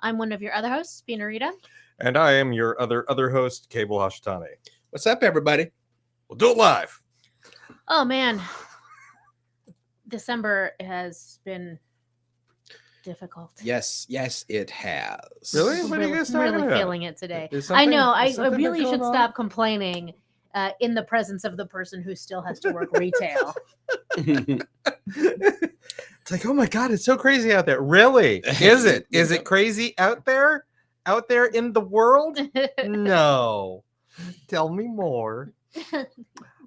I'm one of your other hosts, Spinarita. And I am your other host, Cable Hashitane. What's up, everybody? We'll do it live. Oh man, December has been difficult. Yes, it has. Really? What are you guys talking really about? feeling it today. Is I something- know. is I something really going should on? stop complaining in the presence of the person who still has to work retail. It's like, oh my god, it's so crazy out there. Really? Is it? Is it crazy out there? Out there in the world? No. Tell me more. He's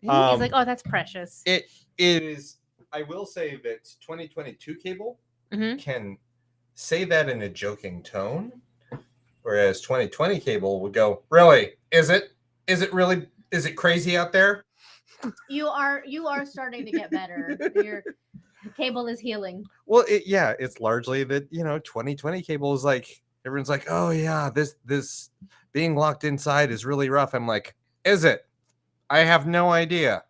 like, oh, that's precious. It is. I will say that 2022 Cable Mhm. can say that in a joking tone, whereas 2020 Cable would go, really? Is it? Is it really? Is it crazy out there? You are starting to get better. Your cable is healing. Well, it's largely that 2020 Cable is like everyone's like, oh yeah, this being locked inside is really rough. I'm like, is it? I have no idea.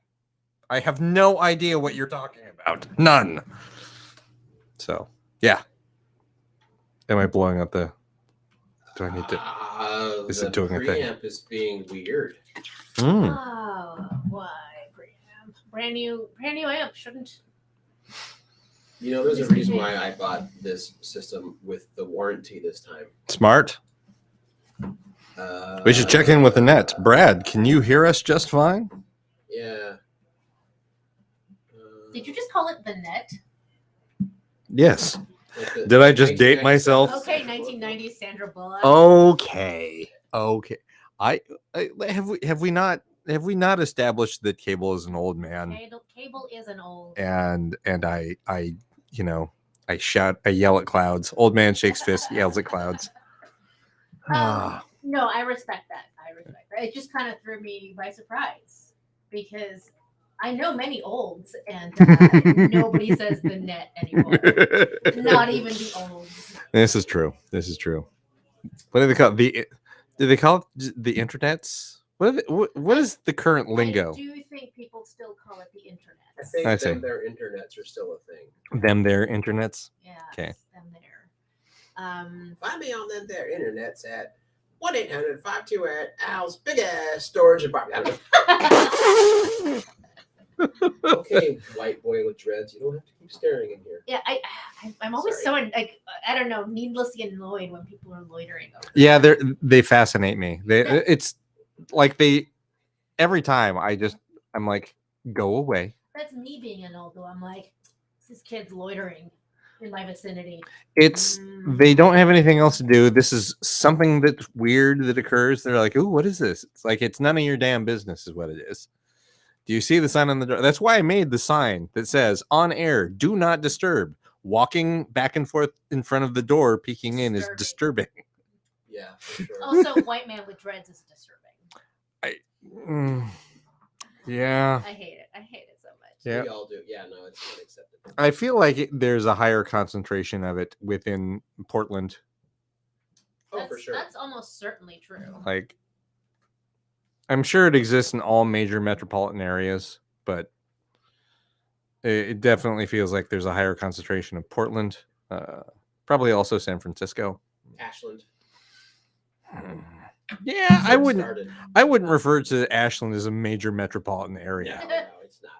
I have no idea what you're talking about. None. So yeah. Am I blowing up the? Do I need to? Is the it doing a thing? preamp is being weird. Mm. Oh, why preamp? Brand new amp shouldn't. You know, there's a reason why I bought this system with the warranty this time. Smart. We should check in with the net. Brad, can you hear us just fine? Yeah. Did you just call it the net? Yes. Like the Did I just date 1997 myself? Okay, Sandra Bullock. 1990s Sandra Bullock. Okay. I have we not established that Cable is an old man, Cable is an old. and I yell at clouds. Old man shakes fist, yells at clouds. No, I respect that. It just kind of threw me by surprise because I know many olds, and nobody says the net anymore. Not even the olds. This is true. What do they call it? Do they call it the internets? What is the current lingo? I do think people still call it the internet. I think I see. their internets are still a thing. Them their internets? Yeah. Okay. Them there. Find me on them there internets at 1-800-528-AL's big ass storage apartment. Okay, white boy with dreads, you don't have to keep staring in here. Yeah, I'm always so like I don't know, needlessly annoyed when people are loitering over. Yeah, they fascinate me. It's like every time I'm like, go away. That's me being an old though. I'm like, this kid's loitering in my vicinity. It's they don't have anything else to do. This is something that's weird that occurs. They're like, "Ooh, what is this?" It's like it's none of your damn business, is what it is. Do you see the sign on the door? That's why I made the sign that says "On air, do not disturb." Walking back and forth in front of the door, peeking in, is disturbing. Yeah, for sure. Also, white man with dreads is disturbing. Yeah. I hate it so much. Yeah. We all do. Yeah, no, it's unacceptable. I feel like there's a higher concentration of it within Portland. For sure. That's almost certainly true. Like, I'm sure it exists in all major metropolitan areas, but it definitely feels like there's a higher concentration of Portland, probably also San Francisco. Ashland. Yeah, I wouldn't Started. refer to Ashland as a major metropolitan area. No, it's not.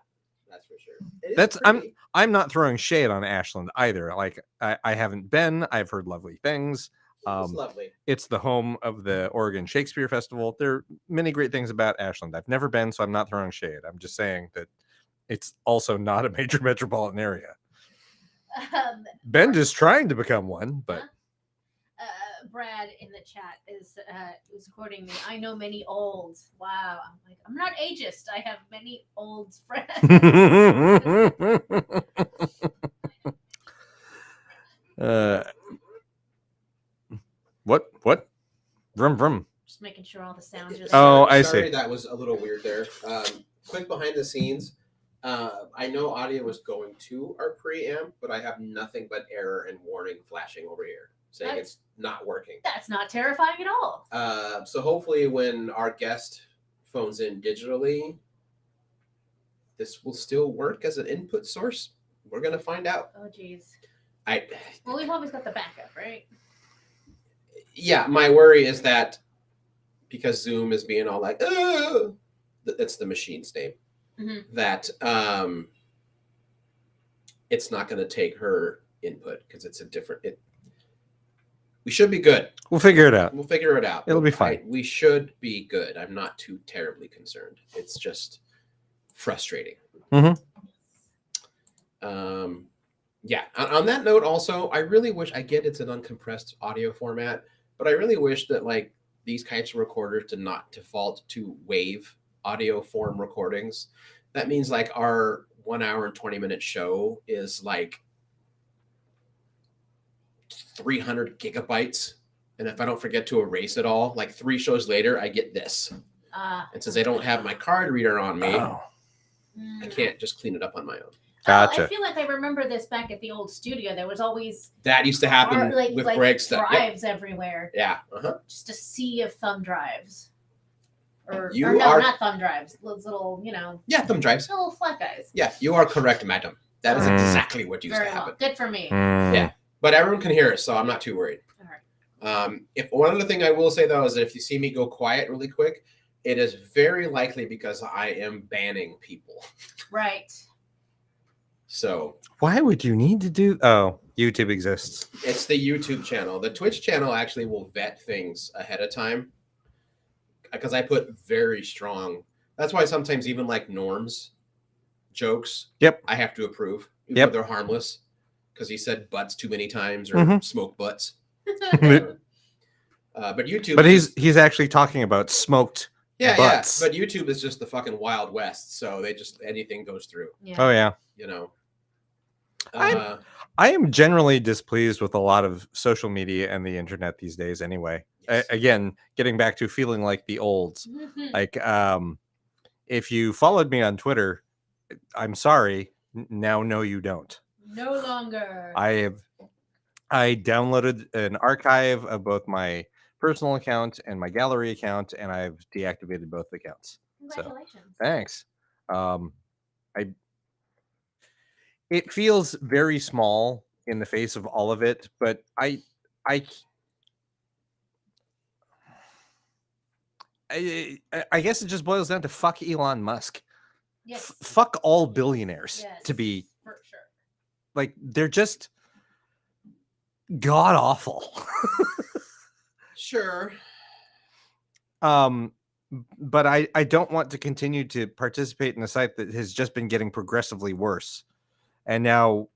That's for sure. It is pretty. I'm not throwing shade on Ashland either. Like I haven't been. I've heard lovely things. It's lovely. It's the home of the Oregon Shakespeare Festival. There are many great things about Ashland. I've never been, so I'm not throwing shade. I'm just saying that it's also not a major metropolitan area. Bend is trying to become one, but Brad in the chat is quoting me. I know many olds. Wow. I'm like, I'm not ageist. I have many olds friends. What? Vroom vroom. Just making sure all the sounds are Oh, I Sorry, see. that was a little weird there. Quick behind the scenes. I know audio was going to our preamp, but I have nothing but error and warning flashing over here saying it's not working. That's not terrifying at all. So hopefully when our guest phones in digitally, this will still work as an input source. We're going to find out. Oh, geez. I Well, we've always got the backup, right? Yeah, my worry is that because Zoom is being all like, oh, that's the machine's name, that it's not going to take her input because it's a different. We should be good. We'll figure it out. We'll figure it out. It'll be fine. We should be good. I'm not too terribly concerned. It's just frustrating. Yeah. On that note, also, I really wish, I get it's an uncompressed audio format, but I really wish that like these types of recorders did not default to wave audio form recordings. That means like our 1 hour and 20-minute show is like 300 gigabytes. And if I don't forget to erase it all, like 3 shows later, I get this. And since I don't have my card reader on me, I can't just clean it up on my own. Gotcha. I feel like I remember this back at the old studio. There was always that used to happen with Greg's stuff. Drives everywhere. Yeah. Just a sea of thumb drives. Or You no, are- not thumb drives. Those little, Yeah, thumb drives. little flat guys. Yeah, you are correct, madam. That is Mm. exactly what used Very to happen. well. Good for me. Yeah. But everyone can hear us, so I'm not too worried. All right. If one other thing I will say though is that if you see me go quiet really quick, it is very likely because I am banning people. Right. So Why would you need to do? Oh, YouTube exists. it's the YouTube channel. The Twitch channel actually will vet things ahead of time because I put very strong. That's why sometimes even like Norm's jokes, Yep. I have to approve. Even Yep. though they're harmless because he said butts too many times or Mhm. smoke butts. But YouTube, But he's actually talking about smoked. butts. But YouTube is just the fucking Wild West, so they just anything goes through. Yeah. Oh yeah. You know. I am generally displeased with a lot of social media and the internet these days. Anyway, Yes. again, getting back to feeling like the olds. Mhm. Like, if you followed me on Twitter, I'm sorry. Now, no, you don't. No longer. I downloaded an archive of both my personal account and my gallery account, and I've deactivated both accounts. Congratulations. Thanks. It feels very small in the face of all of it, but I guess it just boils down to fuck Elon Musk. Yes. Fuck all billionaires. Yes, To be for sure. like, they're just god awful. Sure. But I don't want to continue to participate in a site that has just been getting progressively worse. And now,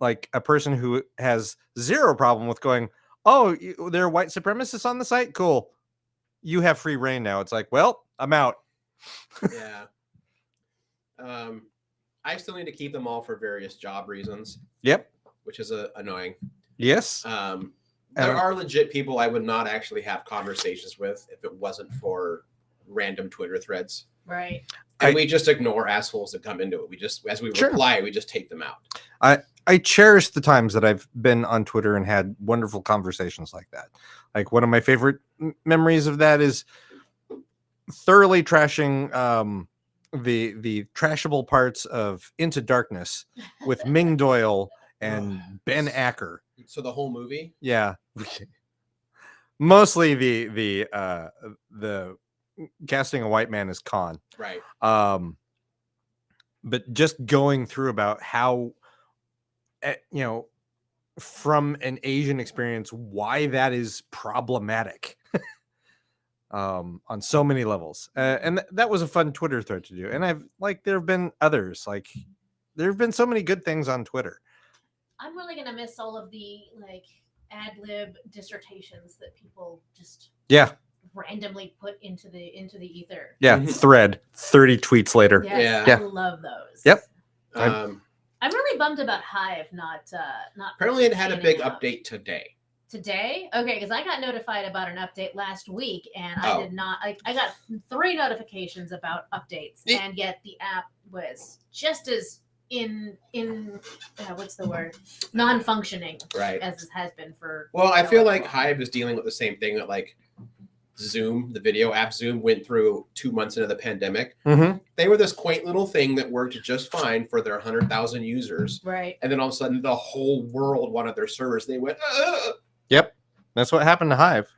like, a person who has zero problem with going, oh, there are white supremacists on the site? Cool. You have free reign now. It's like, well, I'm out. Yeah. I still need to keep them all for various job reasons, Yep. which is annoying. Yes. There are legit people I would not actually have conversations with if it wasn't for random Twitter threads. Right. And we just ignore assholes that come into it. We just, as we Sure. reply, we just take them out. I cherish the times that I've been on Twitter and had wonderful conversations like that. Like, one of my favorite memories of that is thoroughly trashing the trashable parts of Into Darkness with Ming Doyle and Ben Acker. So the whole movie? Yeah. Mostly the casting a white man as Khan. Right. But just going through about how, from an Asian experience, why that is problematic on so many levels. And that was a fun Twitter thread to do. And there have been others. Like, there have been so many good things on Twitter. I'm really gonna miss all of the ad lib dissertations that people just Yeah. randomly put into the ether. Yeah. Mhm. Thread 30 tweets later. Yes, Yeah. I love those. Yep. Um, I'm really bummed about Hive not apparently it had a big panning out. update today. Today. Okay, because I got notified about an update last week, and Oh. I did not. I got 3 notifications about updates, Eh. and yet the app was just as in what's the word, non-functioning Right. as it has been for. Well, I feel however like long. Hive is dealing with the same thing that like Zoom, the video app Zoom, went through 2 months into the pandemic. Mm-hmm. They were this quaint little thing that worked just fine for their 100,000 users. Right. And then all of a sudden, the whole world wanted their servers. They went, "Ugh." Yep. That's what happened to Hive.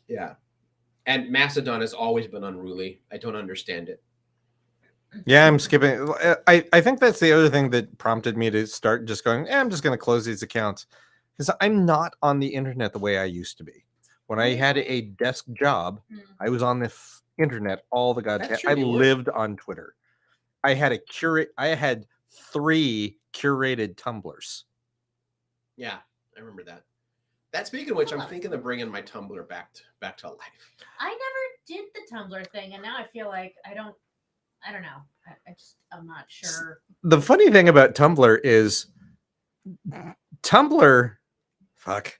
Yeah. And Mastodon has always been unruly. I don't understand it. Yeah, I'm skipping. I think that's the other thing that prompted me to start just going, I'm just going to close these accounts because I'm not on the internet the way I used to be. When I had a desk job, I was on the internet all the goddamn. That's true, I you were. lived on Twitter. I had 3 curated Tumblrs. Yeah, I remember that. That speaking of which, I'm thinking of bringing my Tumblr back to life. I never did the Tumblr thing, and now I feel like I don't know. I'm not sure. The funny thing about Tumblr is Tumblr. Fuck.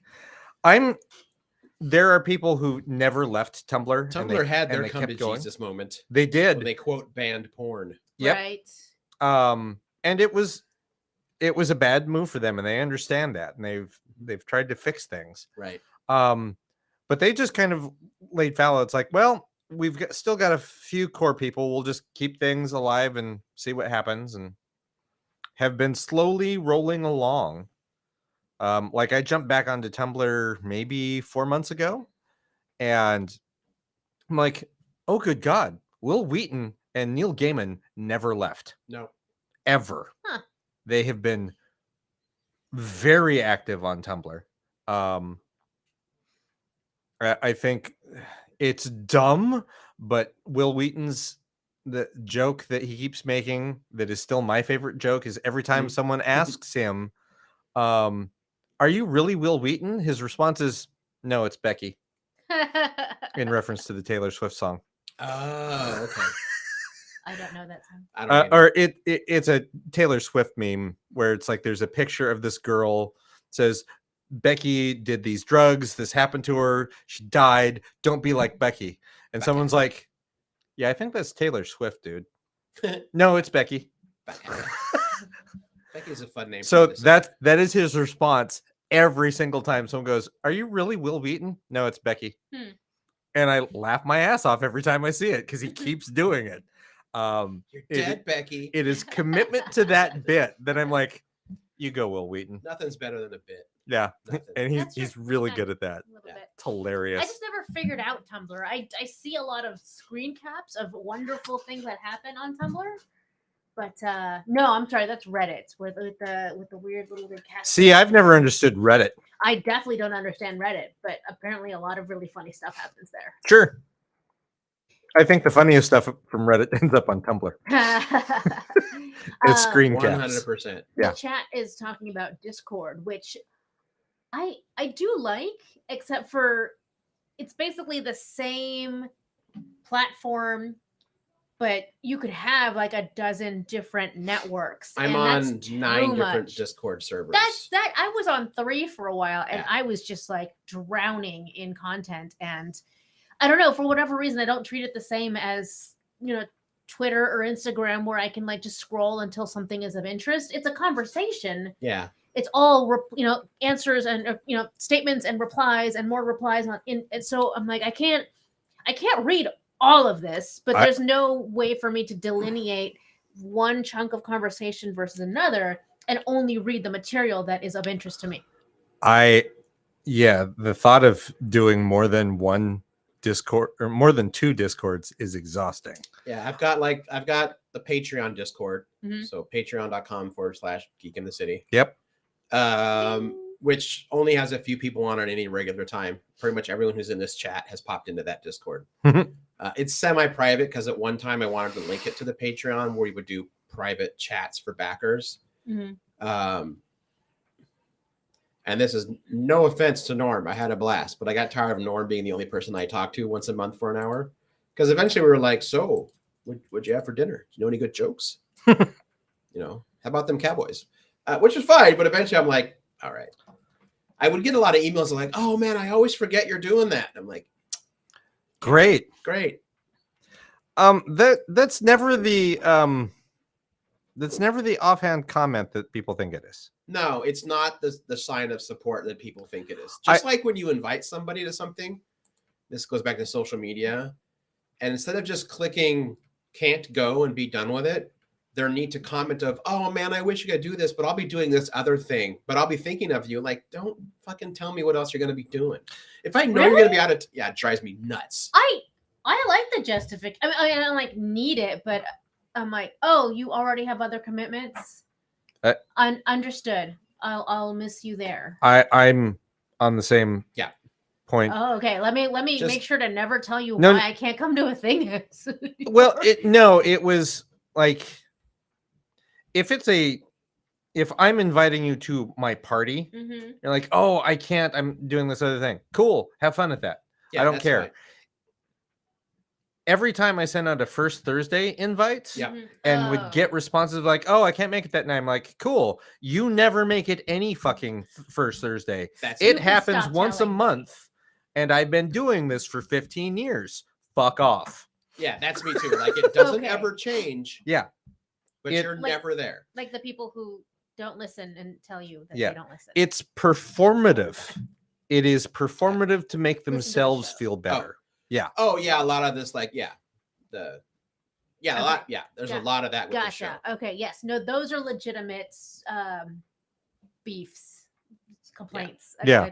There are people who never left Tumblr. Tumblr had their they come to kept going. Jesus moment. They did. When they quote banned porn. Yep. Right. And it was a bad move for them, and they understand that, and they've tried to fix things. Right. But they just kind of laid fallow. It's like, well, still got a few core people. We'll just keep things alive and see what happens, and have been slowly rolling along. Like I jumped back onto Tumblr maybe 4 months ago, and I'm like, oh, good God, Will Wheaton and Neil Gaiman never left. No. Ever. Huh. They have been very active on Tumblr. I think it's dumb, but Will Wheaton's the joke that he keeps making that is still my favorite joke is every time someone asks him, are you really Will Wheaton? His response is, no, it's Becky, in reference to the Taylor Swift song. Oh, okay. I don't know that song. I don't Or it's a Taylor Swift meme where it's like there's a picture of this girl, says Becky did these drugs, this happened to her, she died, don't be like Becky. And someone's like, yeah, I think that's Taylor Swift, dude. No, it's Becky. Becky's a fun name. So that is his response every single time someone goes, are you really Will Wheaton? No, it's Becky. And I laugh my ass off every time I see it because he keeps doing it. You're dead, Becky. It is commitment to that bit that I'm like, you go, Will Wheaton. Nothing's better than a bit. Yeah. Nothing. And That's he's true. really Yeah. good at that. A little Yeah. bit. It's hilarious. I just never figured out Tumblr. I see a lot of screen caps of wonderful things that happen on Tumblr. But no, I'm sorry, that's Reddit with the weird little cast. See, I've never understood Reddit. I definitely don't understand Reddit, but apparently a lot of really funny stuff happens there. Sure. I think the funniest stuff from Reddit ends up on Tumblr. It's screen caps. 100%. Yeah. The chat is talking about Discord, which I do like, except for it's basically the same platform, but you could have like a dozen different networks. I'm and on that's 9 too different much. Discord servers. That I was on 3 for a while, and Yeah. I was just like drowning in content. And I don't know, for whatever reason, I don't treat it the same as, Twitter or Instagram, where I can like just scroll until something is of interest. It's a conversation. Yeah. It's all answers and statements and replies and more replies and so I'm like I can't read all of this, but there's no way for me to delineate one chunk of conversation versus another and only read the material that is of interest to me. The thought of doing more than one Discord or more than 2 Discords is exhausting. Yeah, I've got the Patreon Discord. Mhm. So patreon.com/Geek in the City. Yep. Which only has a few people on at any regular time. Pretty much everyone who's in this chat has popped into that Discord. Mhm. It's semi-private because at one time I wanted to link it to the Patreon where we would do private chats for backers. Mm-hmm. And this is no offense to Norm. I had a blast, but I got tired of Norm being the only person I talked to once a month for an hour. Because eventually we were like, so what'd you have for dinner? You know any good jokes? How about them Cowboys? Which was fine, but eventually I'm like, all right. I would get a lot of emails like, oh man, I always forget you're doing that. And I'm like, Great. That's never the offhand comment that people think it is. No, it's not the sign of support that people think it is. Just like when you invite somebody to something, this goes back to social media, and instead of just clicking can't go and be done with it, their need to comment of, oh man, I wish you could do this, but I'll be doing this other thing, but I'll be thinking of you. Like, don't fucking tell me what else you're going to be doing. If I know you're going to be out of, yeah, it drives me nuts. I like the justification. I mean, I don't like need it, but I'm like, oh, you already have other commitments. Understood. I'll miss you there. I'm on the same Yeah. point. Oh, okay. Let me Just- make sure to never tell you No, why I can't come to a thing. Well, it was like if I'm inviting you to my party, Mm-hmm. you're like, oh, I can't. I'm doing this other thing. Cool. Have fun at that. Yeah, I don't that's care. fine. Every time I send out a first Thursday invite Yeah. and would get responses like, oh, I can't make it that night. I'm like, cool. You never make it any fucking first Thursday. That's It can happens stop once a telling me. month. And I've been doing this for 15 years. Fuck off. Yeah, that's me too. Like, it doesn't Okay. ever change, Yeah. but It- you're Like- never there. Like the people who don't listen and tell you that Yeah. they don't listen. It's performative. It is performative to make the themselves show. feel better. Oh yeah, a lot of this, like, yeah, a Okay. lot. Yeah, there's a Got- lot of that with the show. Gotcha. Okay. Yes. No, those are legitimate beefs, complaints. Yeah.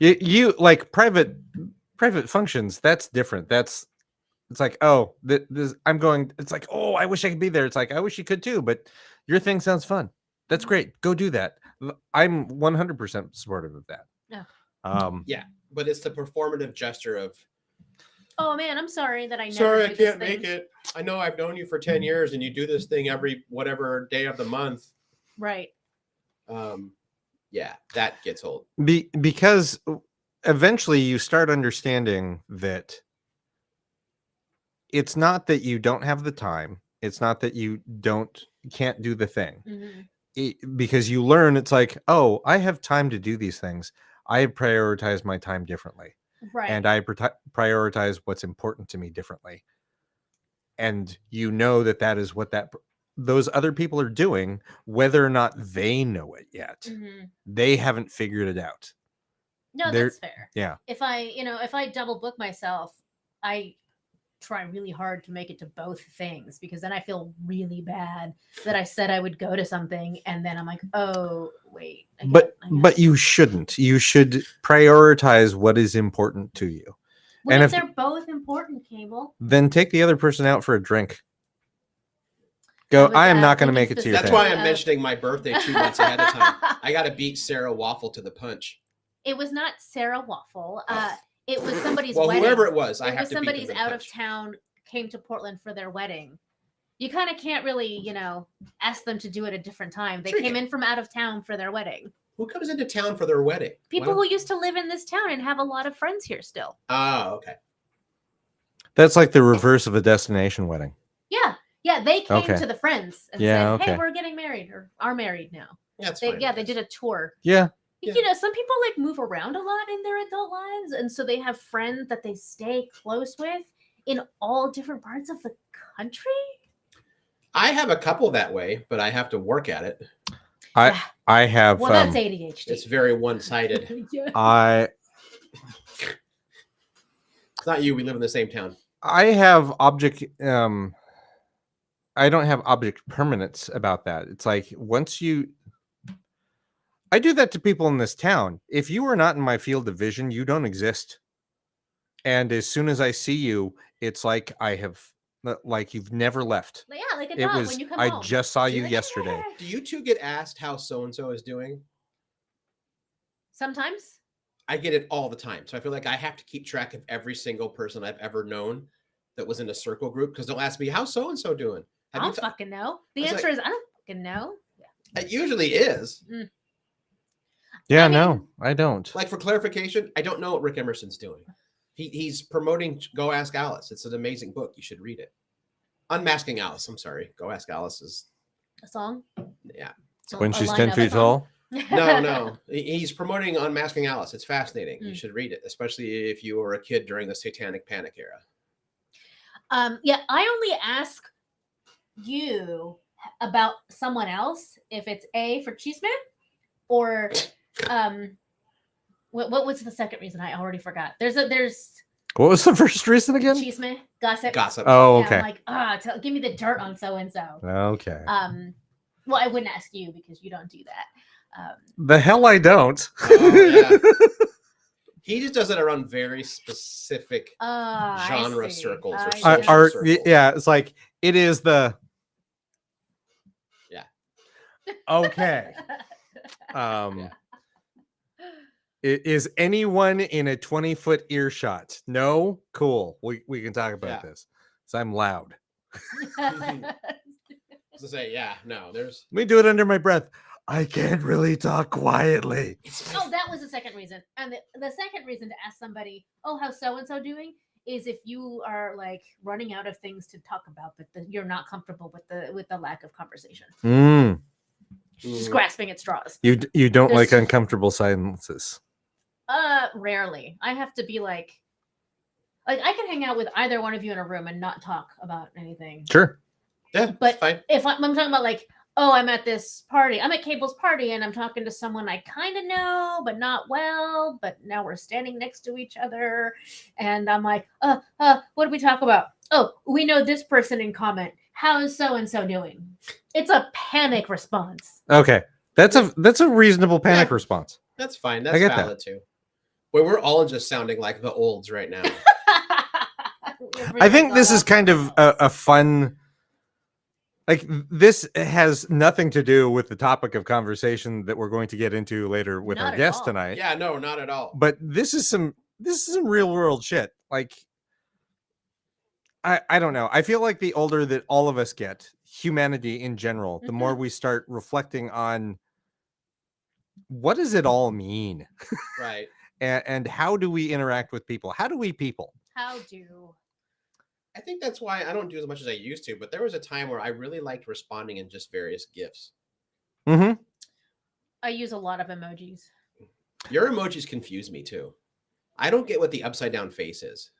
You like private functions. That's different. It's like, oh, this I'm going. It's like, oh, I wish I could be there. It's like, I wish you could too, but your thing sounds fun. That's great. Go do that. I'm 100% supportive of that. Yeah. Yeah, but it's the performative gesture of, Oh man, I'm sorry that I never. sorry, I do this can't make thing. it. I know I've known you for 10 years and you do this thing every whatever day of the month. Right. Yeah, that gets old. Because eventually you start understanding that it's not that you don't have the time. It's not that you can't do the thing. Mm-hmm. Because you learn, it's like, oh, I have time to do these things. I prioritize my time differently. Right. And I prioritize what's important to me differently. And you know that is what those other people are doing, whether or not they know it yet. Mm-hmm. They haven't figured it out. No, They're- that's fair. Yeah. If I double book myself, I try really hard to make it to both things because then I feel really bad that I said I would go to something and then I'm like, oh wait. I But you shouldn't. You should prioritize what is important to you. what and if if- they're both important, Cable? Then take the other person out for a drink. Go, was, I am not going to thinking make it to your That's thing. why I'm mentioning my birthday 2 months ahead of time. I got to beat Sarah Waffle to the punch. It was not Sarah Waffle. It was somebody's Well, wedding. whoever it was, I It have was to beat them somebody's to the out of punch. town came to Portland for their wedding. You kind of can't really, ask them to do it a different time. They Sure you came can. in from out of town for their wedding. Who comes into town for their wedding? People who used to live in this town and have a lot of friends here still. Oh, okay. That's like the reverse of a destination wedding. Yeah, they came Okay. to the friends and Yeah, said, "Hey, okay. we're getting married or are married now." That's They, fine. yeah, they did a tour. Yeah. Yeah. Some people like move around a lot in their adult lives, and so they have friends that they stay close with in all different parts of the country. I have a couple that way, but I have to work at it. I have Well, that's ADHD. It's very one-sided. Yeah. It's not you. We live in the same town. I have object I don't have object permanence about that. It's like I do that to people in this town. If you are not in my field of vision, you don't exist. And as soon as I see you, it's like like you've never left. Yeah, like a It dog was when you come I home. just saw you You're like, yesterday. "Yeah." Do you two get asked how so-and-so is doing? Sometimes. I get it all the time. So I feel like I have to keep track of every single person I've ever known that was in a circle group because they'll ask me, how's so-and-so doing? I don't fucking know. The I was answer like- is I don't fucking know. It usually is. Yeah, I mean- no, I don't. Like, for clarification, I don't know what Rick Emerson's doing. He's promoting Go Ask Alice. It's an amazing book. You should read it. Unmasking Alice. I'm sorry. Go Ask Alice is, A song. yeah. When A she's line 10 of a feet song? tall. No. He's promoting Unmasking Alice. It's fascinating. You Mm. should read it, especially if you were a kid during the Satanic Panic era. Yeah, I only ask you about someone else if it's A for Cheeseman or what was the second reason? I already forgot. There's What was the first reason again? Chisme, gossip. Gossip. Oh, Yeah, okay. I'm like, give me the dirt on so and so. Okay. Well, I wouldn't ask you because you don't do that. The hell I don't. Oh, yeah. He just does it around very specific genre I see. circles or I social see. circles. Yeah, it's like it is the Yeah. Okay. Is anyone in a 20-foot earshot? No? Cool. We can talk about Yeah. this. So I'm loud. To say, yeah, no, there's. Let me do it under my breath. I can't really talk quietly. Oh, that was the second reason. And the second reason to ask somebody, oh, how's so and so doing? Is if you are like running out of things to talk about, but you're not comfortable with the lack of conversation. Just grasping at straws. You don't like There's- uncomfortable silences. Rarely. I have to be like I can hang out with either one of you in a room and not talk about anything. Sure. Yeah, But fine. if I'm talking about like, oh, I'm at this party, I'm at Cable's party and I'm talking to someone I kind of know, but not well, but now we're standing next to each other. And I'm like, what did we talk about? Oh, we know this person in common. How is so-and-so doing? It's a panic response. Okay. That's a reasonable panic Yeah. response. That's fine. I That's get that. valid too. Well, we're all just sounding like the olds right now. I think this is kind of a fun, like this has nothing to do with the topic of conversation that we're going to get into later with Not our at guest all. tonight. Yeah, no, not at all. But this is some real world shit. Like I don't know. I feel like the older that all of us get, humanity in general, the more we start reflecting on what does it all mean? Right. And how do we interact with people? How do we people? How do I think that's why I don't do as much as I used to, but there was a time where I really liked responding in just various GIFs. Mm-hmm. I use a lot of emojis. Your emojis confuse me too. I don't get what the upside down face is.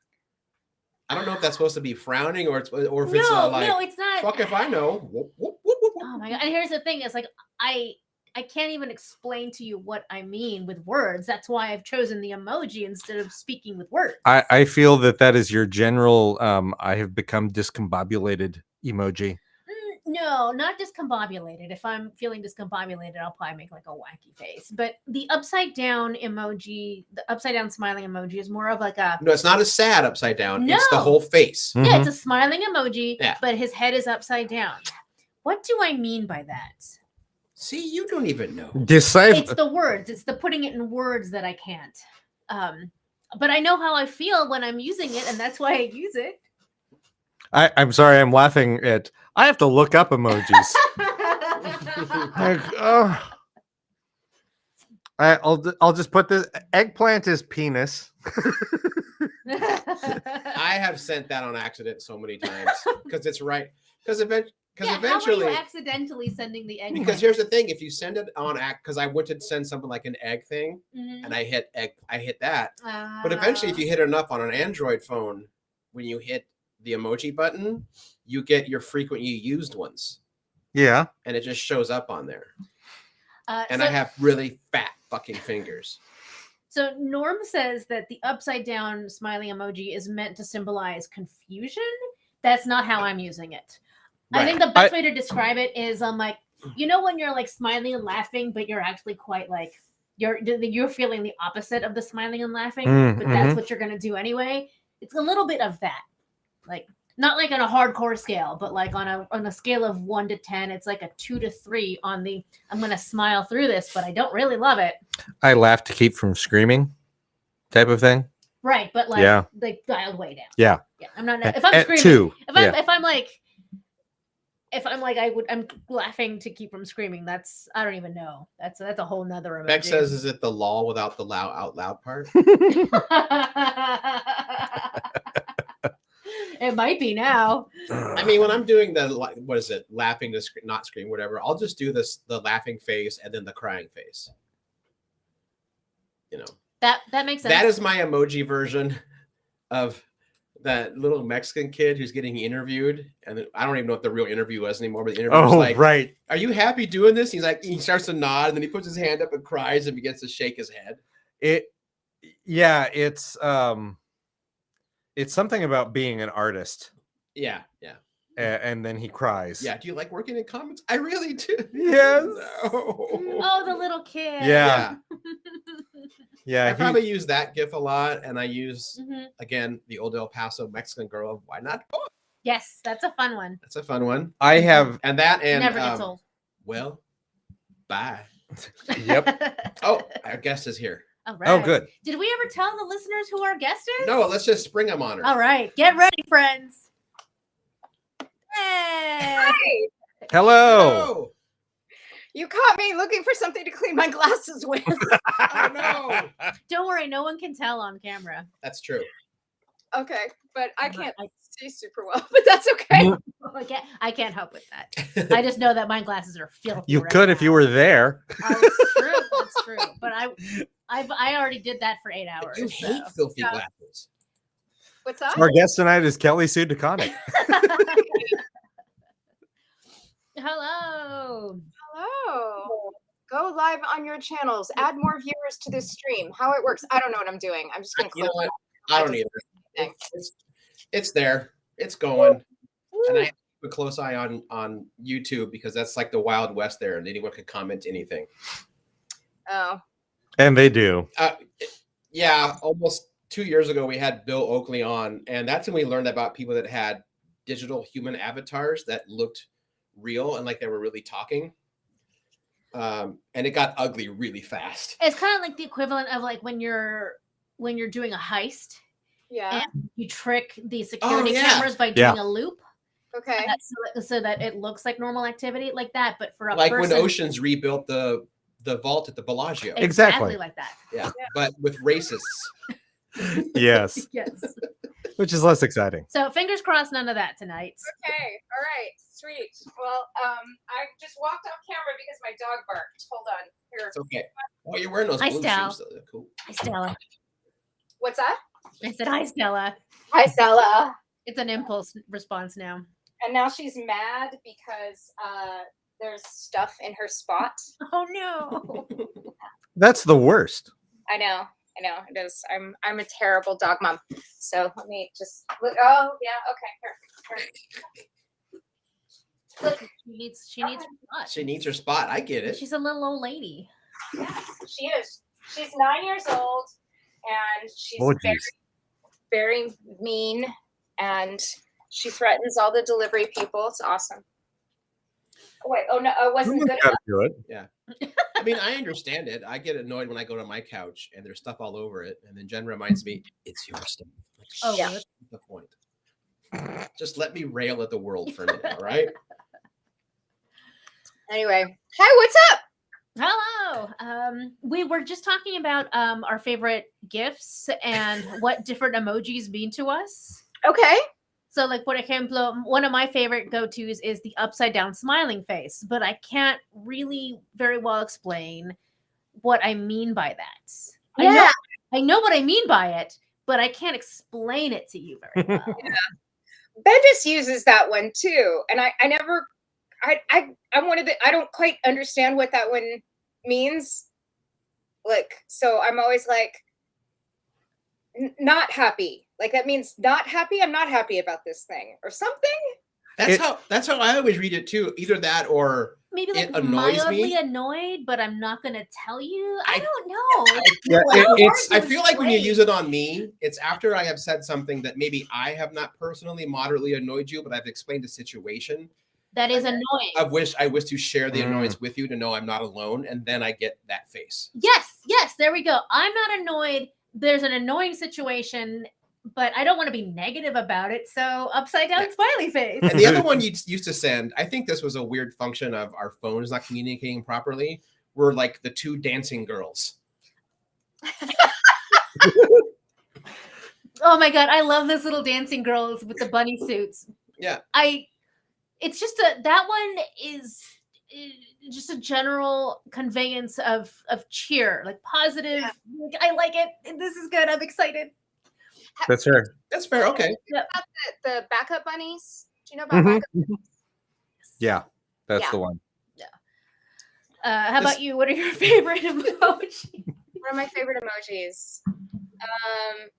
I don't know if that's supposed to be frowning or if it's like, no, it's not. fuck if I know. Whoop, whoop, whoop, whoop, whoop. Oh my god! And here's the thing: it's like I can't even explain to you what I mean with words. That's why I've chosen the emoji instead of speaking with words. I feel that is your general I have become discombobulated emoji. No, not discombobulated. If I'm feeling discombobulated, I'll probably make like a wacky face. But the upside down emoji, the upside down smiling emoji is more of like a No, it's not a sad upside down. It's the No. whole face. Mm-hmm. yeah, it's a smiling emoji, Yeah. but his head is upside down. What do I mean by that? See, you don't even know. Decipher. It's the words. It's the putting it in words that I can't. But I know how I feel when I'm using it, and that's why I use it. I'm sorry, I'm laughing at. I have to look up emojis. Like, I'll just put this. Eggplant is penis. I have sent that on accident so many times because it's right. Because How are eventually, you accidentally sending the egg? because here's the thing: if you send it on because I went to send something like an egg thing, Mhm. and I hit egg, I hit that. But eventually, if you hit enough on an Android phone, when you hit the emoji button, you get your frequently used ones, Yeah. and it just shows up on there. And so, I have really fat fucking fingers. So Norm says that the upside down smiling emoji is meant to symbolize confusion. That's not how I'm using it. I think the best way to describe it is like, you know, when you're like smiling and laughing, but you're actually quite like you're feeling the opposite of the smiling and laughing, but that's what you're gonna do anyway. It's a little bit of that, like not like on a hardcore scale, but like on a scale of 1 to 10, it's like a 2 to 3 on the I'm gonna smile through this, but I don't really love it. I laugh to keep from screaming, type of thing. Right, but like Yeah. like dialed way down. Yeah. Yeah, I'm not. If I'm At screaming, 2. if I'm like I'm laughing to keep from screaming. That's I don't even know. That's a whole nother emoji. Beck says, "Is it the lol without the loud out loud part?" It might be now. I mean, when I'm doing the what is it, laughing to not scream, whatever, I'll just do the laughing face and then the crying face. You know, That makes sense. that is my emoji version of that little Mexican kid who's getting interviewed, and I don't even know what the real interview was anymore. But the interview was like, right. "Are you happy doing this?" He's like, he starts to nod, and then he puts his hand up and cries and begins to shake his head. It's It's something about being an artist, Yeah. and then he cries. Yeah. Do you like working in comics? I really do. Yes. No. Oh, the little kid. Yeah. I Yeah. probably use that GIF a lot, and I use Mhm. again the old El Paso Mexican girl of Why Not? Oh, Yes, that's a fun one. that's a fun one. I have. And that and Never gets old. well, bye. Yep. Oh, our guest is here. All right. Oh, good. Did we ever tell the listeners who our guest is? No, let's just spring them on her. All right, get ready, friends. Hey. Hi. Hello. No. You caught me looking for something to clean my glasses with. Oh no. Don't worry, no one can tell on camera. That's true. Okay, but I But can't I- see super well, but that's okay. I can't help with that. I just know that my glasses are filthy. You right could if you now. were there. Oh, it's true. That's true. But I already did that for 8 hours. You hate so. filthy Yeah. glasses. What's that? Our guest tonight is Kelly Sue Deconnick. Hello. Hello. Go live on your channels. Add more viewers to this stream. How it works, I don't know what I'm doing. I'm just gonna You know click. what? I don't either. It's there. It's going. And I keep a close eye on YouTube because that's like the Wild West there, and anyone could comment anything. Oh, And they do. Yeah, almost 2 years ago we had Bill Oakley on, and that's when we learned about people that had digital human avatars that looked real and like they were really talking. And it got ugly really fast. It's kind of like the equivalent of like when you're doing a heist yeah. and you trick the security yeah. cameras by Yeah. doing a loop. Okay. So that it looks like normal activity like that, but for a Like person, when Oceans rebuilt the vault at the Bellagio. Exactly. like that. Yeah, but with racists. Yes. Yes. Which is less exciting. So fingers crossed, none of that tonight. Okay. All right. Sweet. Well, I just walked off camera because my dog barked. Hold on. Here. It's okay. Oh, you're wearing those Hi, blue Stal. shoes. Though. They're cool. Hi, Stella. What's that? I said hi, Stella. Hi, Stella. It's an impulse response now. And now she's mad because there's stuff in her spot. Oh no. That's the worst. I know it is. I'm a terrible dog mom. So let me just look. Oh yeah, okay. Here. Look, She needs her butt. She needs her spot. I get it. She's a little old lady. she is. She's 9 years old, and she's Oh, very, geez. very mean, and she threatens all the delivery people. It's awesome. Oh, wait, oh no, it wasn't good Gotta enough. do it. I mean, I understand it. I get annoyed when I go to my couch and there's stuff all over it, and then Jen reminds me, "It's your stuff." Like, Oh, Yeah. really? what's the point? Just let me rail at the world for a minute, all right? Anyway, hi, what's up? Hello. We were just talking about our favorite gifts and what different emojis mean to us. Okay. So, like, por ejemplo, one of my favorite go-tos is the upside down smiling face, but I can't really very well explain what I mean by that. Yeah. I know what I mean by it, but I can't explain it to you very well. Bendis uses that one too, and I I'm one of the I don't quite understand what that one means. Like, so I'm always like not happy. Like that means not happy. I'm not happy about this thing or something. That's how I always read it too. Either that or Maybe It like annoys mildly me. annoyed, but I'm not gonna tell you. I I- don't know. Yeah, it's I feel like when you use it on me, it's after I have said something that maybe I have not personally moderately annoyed you, but I've explained the situation That is annoying. of which I wish to share the annoyance with you to know I'm not alone, and then I get that face. Yes, there we go. I'm not annoyed. There's an annoying situation, but I don't want to be negative about it. So upside down Yeah. smiley face. And the other one you used to send, I think this was a weird function of our phones not communicating properly, were like the two dancing girls. Oh my god, I love those little dancing girls with the bunny suits. Yeah. It's just that one is just a general conveyance of cheer, like positive. Yeah. Like, I like it. This is good. I'm excited. That's her. That's fair. Okay. The backup bunnies. Do you know about Mhm. backup? Yeah, that's Yeah. the one. How about you? What are your favorite emojis? One of my favorite emojis. I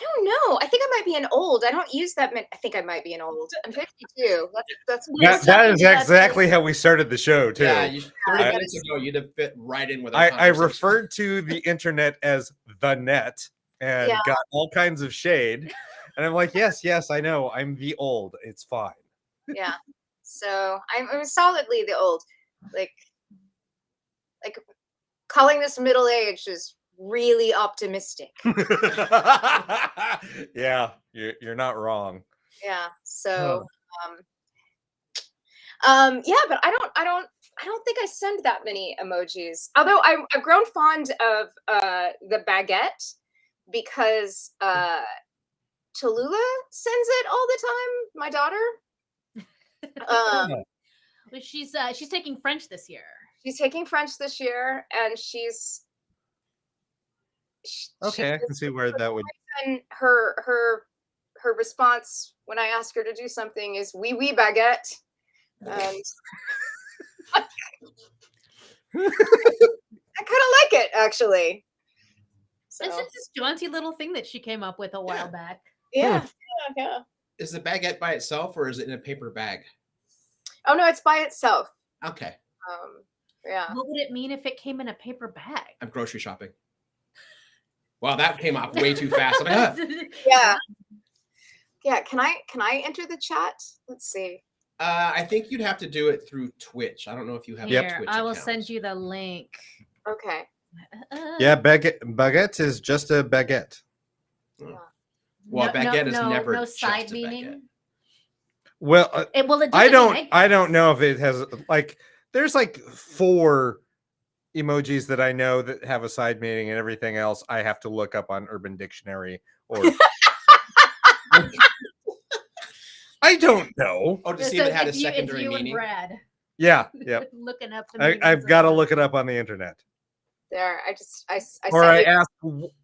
don't know. I think I might be an old. I don't use that many. I think I might be an old. I'm 52. That's That is exactly how we started the show too. Yeah, 30 I- minutes ago, you'd have fit right in with our I conversation. referred to the internet as the net and Yeah. got all kinds of shade. And I'm like, yes, I know. I'm the old. It's fine. yeah. So I'm solidly the old. Like calling this middle age is really optimistic. Yeah, you're not wrong. Yeah. So Oh. yeah, but I don't think I send that many emojis. Although I've grown fond of the baguette because Tallulah sends it all the time, my daughter. But she's taking French this year. She's taking French this year, and she's Okay, I can see where that would. And her response when I ask her to do something is "oui oui baguette," and I kind of like it actually. So It's just this jaunty little thing that she came up with a while back. yeah. Is the baguette by itself or is it in a paper bag? Oh no, it's by itself. Okay. Yeah. What would it mean if it came in a paper bag? I'm grocery shopping. Wow, that came off way too fast. I'm like, "Ah." Yeah. Yeah. Can I enter the chat? Let's see. I think you'd have to do it through Twitch. I don't know if you have a Here, Twitch I will account. send you the link. Okay. Yeah, baguette is just a baguette. Well, baguette is never no just side a meaning. baguette. Well, It doesn't I mean don't eggplants. know if it has like there's like 4 emojis that I know that have a side meaning, and everything else I have to look up on Urban Dictionary or I don't know. Oh, to see So if it had a it's you- it's secondary you and meaning. Brad Yeah, yep. looking up the I've meanings got to of look it up on the internet. There. I Or sent I you- ask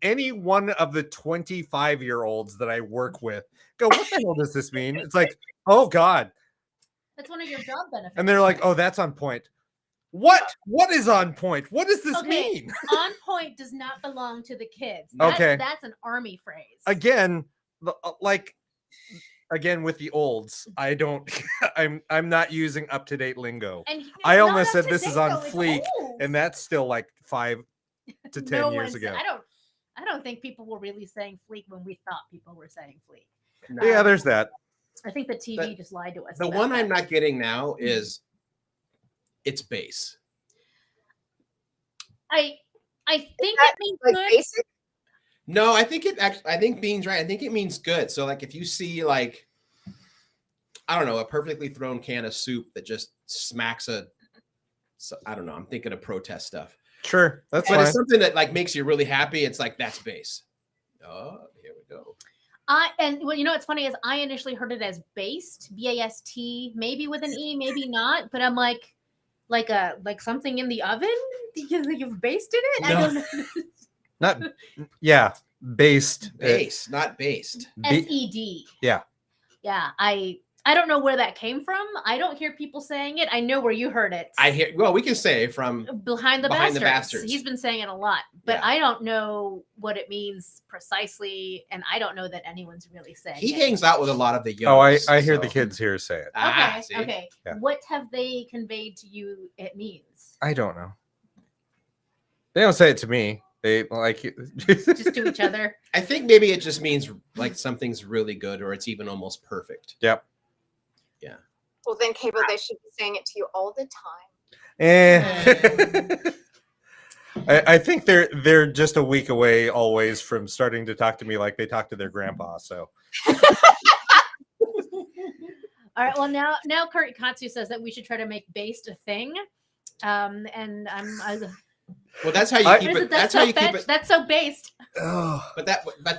any one of the 25-year-olds that I work with, go, what the hell does this mean? It's like, oh God. That's one of your job benefits. And they're like, oh, that's on point. What? What is on point? What does this Okay. mean? On point does not belong to the kids. Okay. That's an army phrase. Again, again with the olds, I don't I'm not using up-to-date lingo. And it's I not almost up said to this date, is on though, it's fleek, old. and that's still like 5 to 10 No years one's- ago. I don't think people were really saying fleek when we thought people were saying fleek. Yeah, there's that. I think the TV just lied to us. The about one that. I'm not getting now is it's base. I think that it means like good. basic. No, I think it actually. I think Bean's right. I think it means good. So, like, if you see, like, I don't know, a perfectly thrown can of soup that just smacks I don't know. I'm thinking of protest stuff. Sure, that's But fine. it's something that like makes you really happy. It's like that's base. Oh, here we go. And well, you know what's funny is I initially heard it as based, B-A-S-T, maybe with an E, maybe not. But I'm like something in the oven. You've basted it. I No. don't know. Not yeah, based. Base, not based. S-E-D. Yeah. Yeah. I don't know where that came from. I don't hear people saying it. I know where you heard it. I hear. Well, we can say from Behind the Behind the Bastards. Bastards. He's been saying it a lot, but Yeah. I don't know what it means precisely, and I don't know that anyone's really saying he it. hangs out with a lot of the young. Oh, I hear the kids here say it. Okay, see? okay. Yeah. What have they conveyed to you it means? I don't know. They don't say it to me. They like Just to each other. I think maybe it just means like something's really good or it's even almost perfect. Yep. Well, then, Cable, they should be saying it to you all the time. I think they're just a week away always from starting to talk to me like they talk to their grandpa. So All right. Well, now Kurt Katsu says that we should try to make based a thing. And Well, that's how you I- keep Is it. it That's so how you keep fetch? it. That's so based. But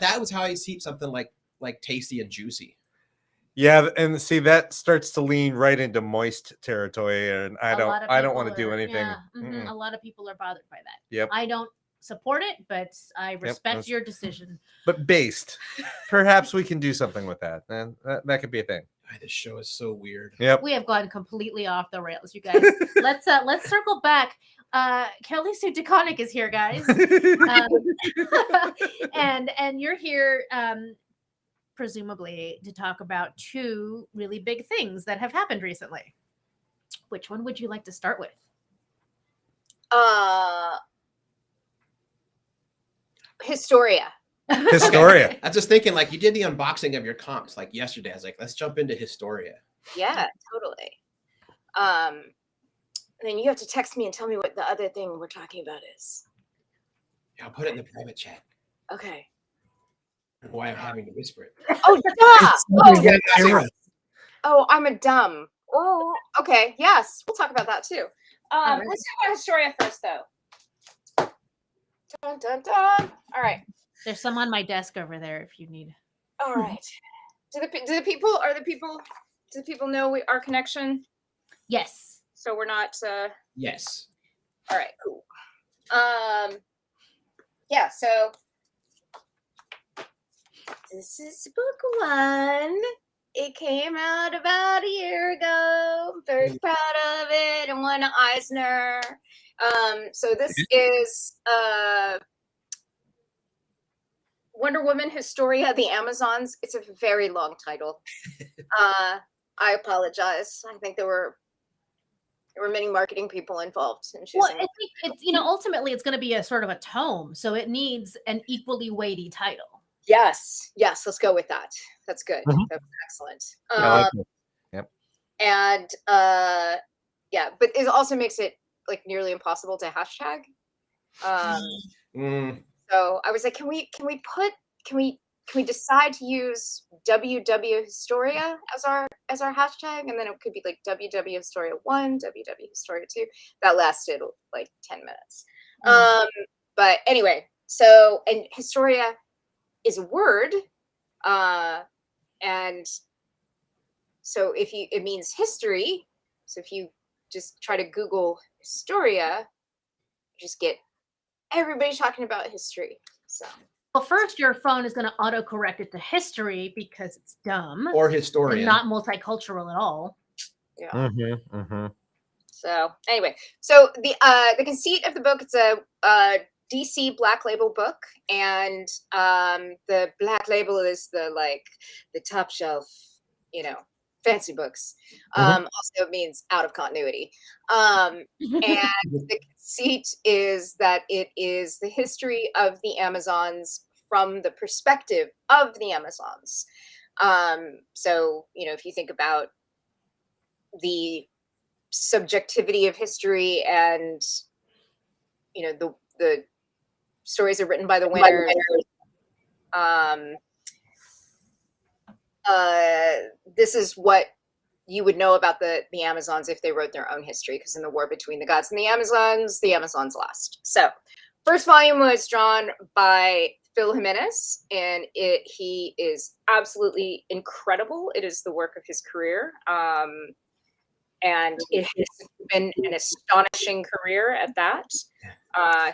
that was how you keep something like tasty and juicy. yeah, and see that starts to lean right into moist territory, and I A lot of don't want to people do are- anything. yeah, Mm-mm. a lot of people are bothered by that. Yep. I don't support it, but I respect that's- your decision. But based, perhaps we can do something with that, and that could be a thing. This show is so weird. Yep. We have gone completely off the rails, you guys. Let's circle back. Kelly Sue Deconnick is here, guys. And you're here presumably to talk about two really big things that have happened recently. Which one would you like to start with? Historia. Historia. I was just thinking, like, you did the unboxing of your comps like yesterday. I was like, let's jump into Historia. Yeah, totally. And then you have to text me and tell me what the other thing we're talking about is. Yeah, I'll put it in the private chat. Okay. Why I'm having to whisper it. Oh, duh! Oh, I'm a dumb. Oh, okay. Yes, we'll talk about that too. right. Let's talk about Historia first, though. Dun, dun, dun. All right. There's some on my desk over there if you need. All right. Do the people know our connection? Yes. So we're not. Yes. All right. Cool. Yeah. So this is book one. It came out about a year ago. I'm very proud of it, and won an Eisner. So this is Wonder Woman Historia, the Amazons. It's a very long title. I apologize. I think there were many marketing people involved in choosing. Well, I think it's ultimately it's going to be a sort of a tome, so it needs an equally weighty title. Yes, let's go with that. That's good. Mhm. That's excellent. I like it. Yep. And yeah, but it also makes it like nearly impossible to hashtag. So I was like, can we decide to use WW Historia as our hashtag, and then it could be like WW Historia 1, WW Historia 2. That lasted like 10 minutes. But anyway, so, and Historia is a word, and so it means history. So if you just try to Google Historia, you just get everybody talking about history. So Well, first your phone is going to autocorrect it to history because it's dumb Or and historian. not multicultural at all. yeah. Mm-hmm, mm-hmm. So anyway, so the conceit of the book, it's a DC Black Label book, and the Black Label is the top shelf, fancy books. Also means out of continuity. And the conceit is that it is the history of the Amazons from the perspective of the Amazons. So if you think about the subjectivity of history, and the stories are written by the winners. This is what you would know about the Amazons if they wrote their own history, because in the war between the gods and the Amazons lost. So first volume was drawn by Phil Jimenez, and he is absolutely incredible. It is the work of his career. And it has been an astonishing career at that.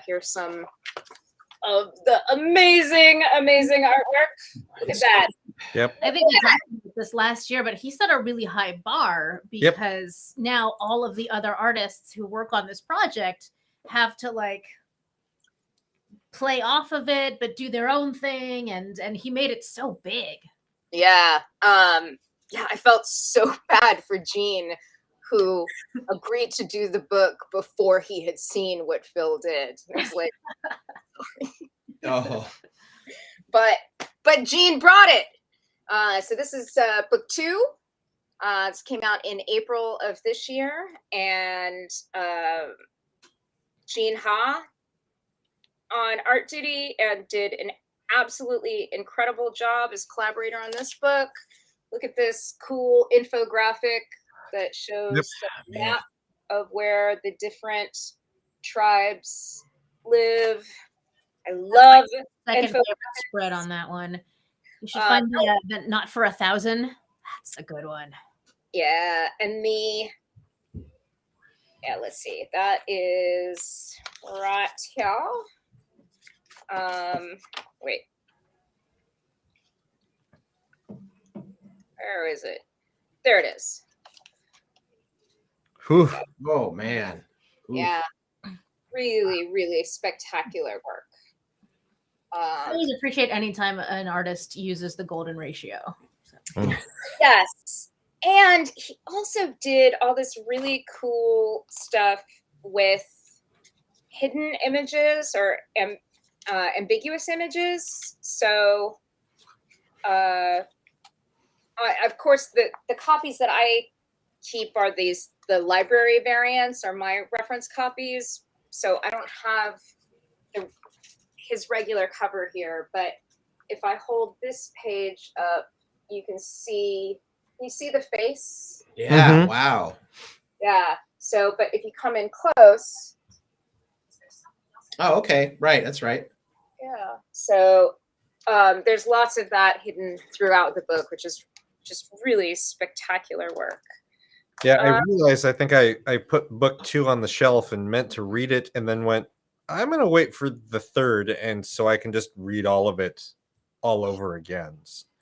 Here's some of the amazing artwork. Look at that. Yep. I think we talked about this last year, but he set a really high bar because now all of the other artists who work on this project have to play off of it, but do their own thing, and he made it so big. Yeah. I felt so bad for Gene, who agreed to do the book before he had seen what Phil did. It was like, Oh. but Gene brought it. So this is book 2. This came out in April of this year, and Gene Ha on art duty and did an absolutely incredible job as collaborator on this book. Look at this cool infographic that shows the map of where the different tribes live. I love Second favorite spread on that one. You should find the Not for 1,000. That's a good one. Yeah, and let's see. That is right here. Wait. Where is it? there it is. Whew. Oh man. Oof. Yeah, really, really spectacular work. I always appreciate anytime an artist uses the golden ratio. Yes. And he also did all this really cool stuff with hidden images or ambiguous images. So, of course, the copies that I keep are the library variants are my reference copies. So I don't have his regular cover here, but if I hold this page up, you see the face. Yeah. Mhm. Wow. Yeah. So, but if you come in close, Oh, okay. Right. That's right. yeah. So there's lots of that hidden throughout the book, which is just really spectacular work. Yeah, I realized I think I put book 2 on the shelf and meant to read it and then went, I'm going to wait for the third and so I can just read all of it all over again.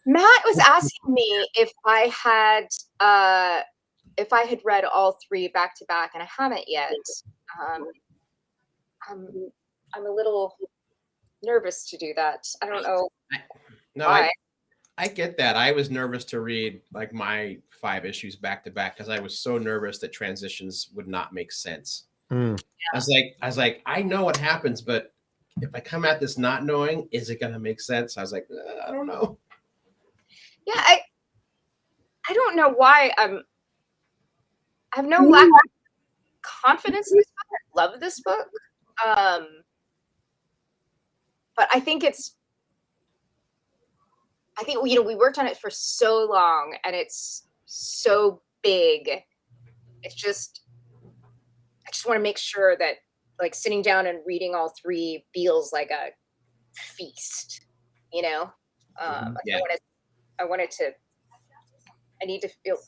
Matt was asking me if I had read all 3 back to back, and I haven't yet. I'm a little nervous to do that. I don't know No, why. I get that. I was nervous to read like my 5 issues back to back because I was so nervous that transitions would not make sense. Mm. I was like, I know what happens, but if I come at this not knowing, is it gonna make sense? I was like, I don't know. Yeah, I don't know why I have no lack of confidence in this book. I love this book. But I think we worked on it for so long and it's so big. It's just I just want to make sure that like sitting down and reading all 3 feels like a feast, you know? Yeah. I need to feel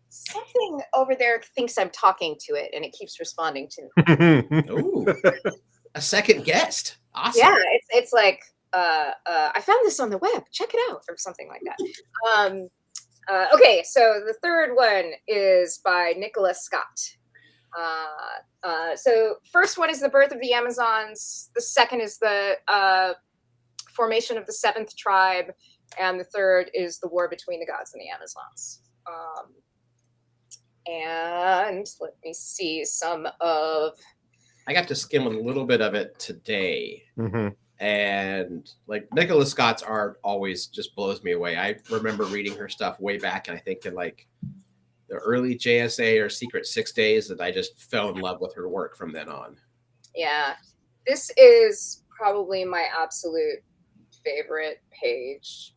something over there thinks I'm talking to it and it keeps responding to me. Ooh, a second guest. Awesome. Yeah, it's like I found this on the web. Check it out, or something like that. Okay, so the third one is by Nicholas Scott. So first one is the birth of the Amazons. The second is the formation of the 7th tribe, and the third is the war between the gods and the Amazons. And let me see some of. I got to skim a little bit of it today. Mm-hmm. And like Nicholas Scott's art always just blows me away. I remember reading her stuff way back, and I think in like the early JSA or Secret 6 days that I just fell in love with her work from then on. Yeah, this is probably my absolute favorite page.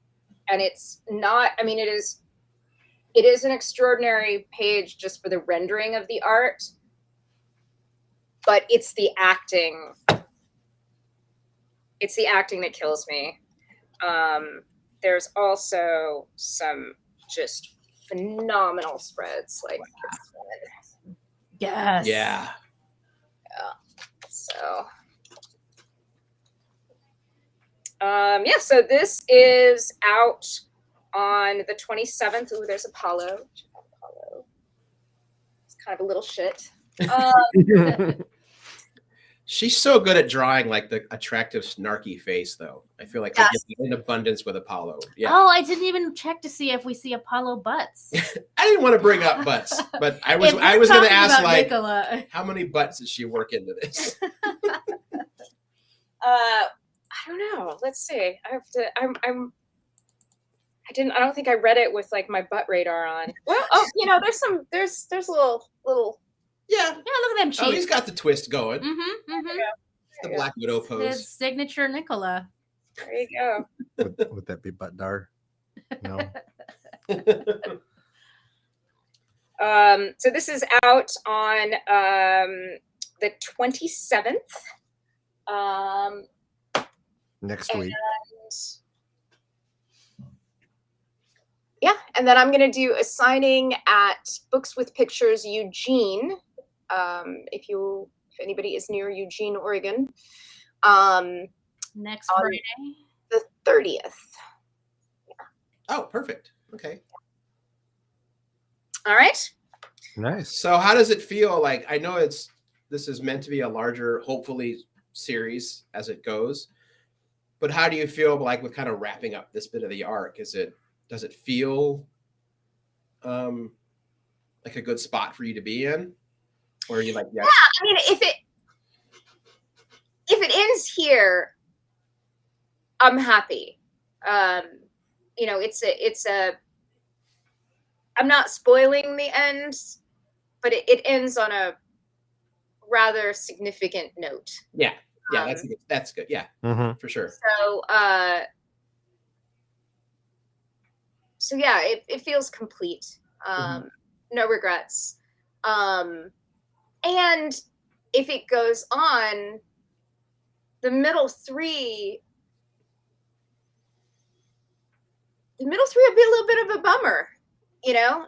And it's not, I mean, it is an extraordinary page just for the rendering of the art, but it's the acting. It's the acting that kills me. There's also some just phenomenal spreads like this one. Yes. Yeah. So, so this is out on the 27th. Ooh, there's Apollo. Apollo. It's kind of a little shit. She's so good at drawing like the attractive, snarky face, though. I feel like I get in abundance with Apollo. Yeah. Oh, I didn't even check to see if we see Apollo butts. I didn't want to bring up butts, but I was going to ask like, Nicola, how many butts does she work into this? I don't know. Let's see. I have to. I don't think I read it with like my butt radar on. Well, there's a little. Yeah. Yeah, look at them cheeks. Oh, he's got the twist going. Mm-hmm. Mm-hmm. The Black Widow pose. His signature Nicola. There you go. Would that be Buttdar? No. So this is out on the 27th. Next week. Yeah, and then I'm going to do a signing at Books with Pictures Eugene. If anybody is near Eugene, Oregon. Next Friday? The 30th. Oh, perfect. Okay. All right. Nice. So how does it feel? Like, I know this is meant to be a larger, hopefully, series as it goes, but how do you feel like with kind of wrapping up this bit of the arc? Does it feel like a good spot for you to be in, or are you like, yes? Yeah, I mean, if it ends here, I'm happy. It's a I'm not spoiling the end, but it ends on a rather significant note. Yeah, that's good. Yeah, Mm-hmm. for sure. So yeah, it feels complete. No regrets. And if it goes on, the middle three would be a little bit of a bummer,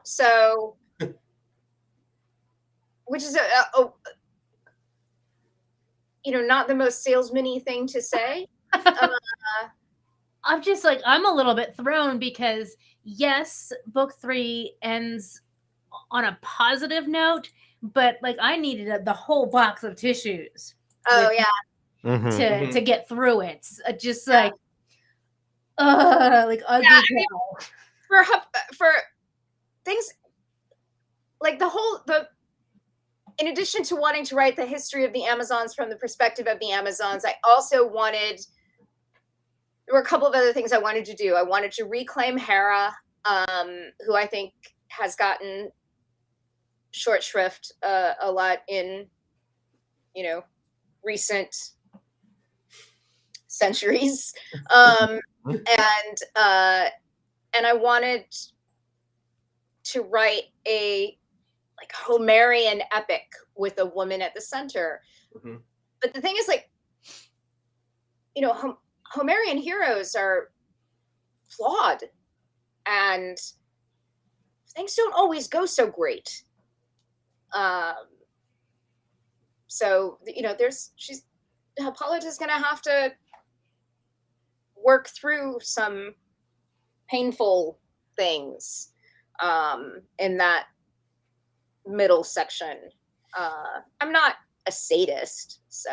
so which is not the most salesman-y thing to say. I'm just like, I'm a little bit thrown because yes, book 3 ends on a positive note, but like I needed the whole box of tissues. Oh yeah. Mm-hmm. To get through it. Just like ugly. Yeah, I mean, for things like in addition to wanting to write the history of the Amazons from the perspective of the Amazons, I also there were a couple of other things I wanted to do. I wanted to reclaim Hera, who I think has gotten short shrift a lot in, recent centuries. And I wanted to write a like Homerian epic with a woman at the center. Mm-hmm. But the thing is, like, Homerian heroes are flawed and things don't always go so great. So Hippolyta's going to have to work through some painful things in that middle section. I'm not a sadist, so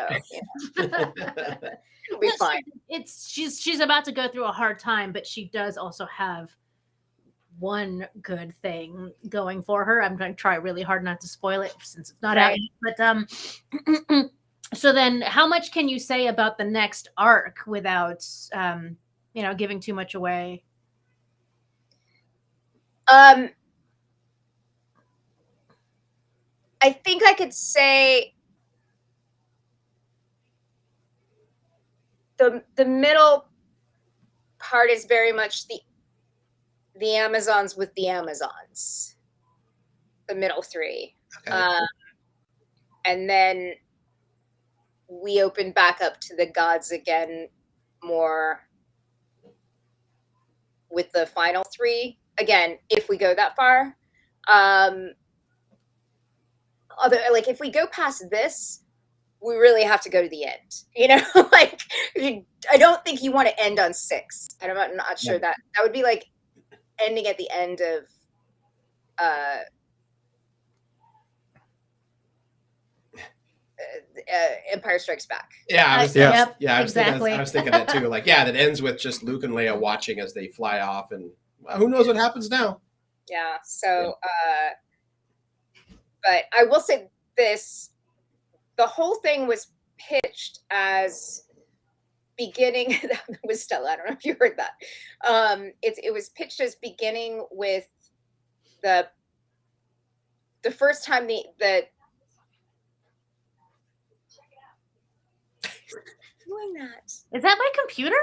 it'll be fine. She's about to go through a hard time, but she does also have one good thing going for her. I'm going to try really hard not to spoil it since it's not out yet. But so then, how much can you say about the next arc without giving too much away? I think I could say the middle part is very much the Amazons with the Amazons, the middle three. Okay. And then we open back up to the gods again more with the final three. Again, if we go that far. If we go past this, we really have to go to the end. I don't think you want to end on 6. I'm not sure that would be like ending at the end of Empire Strikes Back. Yeah, I was thinking that too. Like, that ends with just Luke and Leia watching as they fly off, and who knows what happens now. Yeah. So, but I will say this: the whole thing was pitched as beginning. That was Stella. I don't know if you heard that. It was pitched as beginning with the first time that. Doing that. Is that my computer?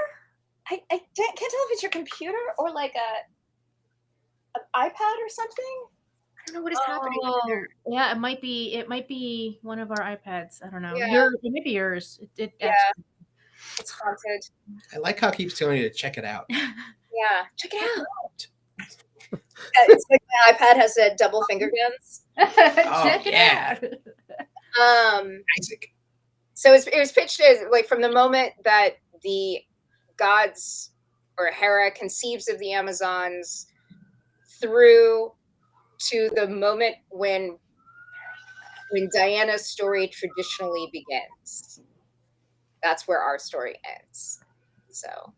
I can't tell if it's your computer or like an iPad or something. I don't know what is happening over there. Yeah, it might be one of our iPads. I don't know. Yeah. It may be yours. It's haunted. I like how it keeps telling you to check it out. Yeah, check it out. It's like my iPad has a double finger guns. Check it out. Isaac. So it was pitched as like from the moment that the gods or Hera conceives of the Amazons through to the moment when Diana's story traditionally begins. That's where our story ends. So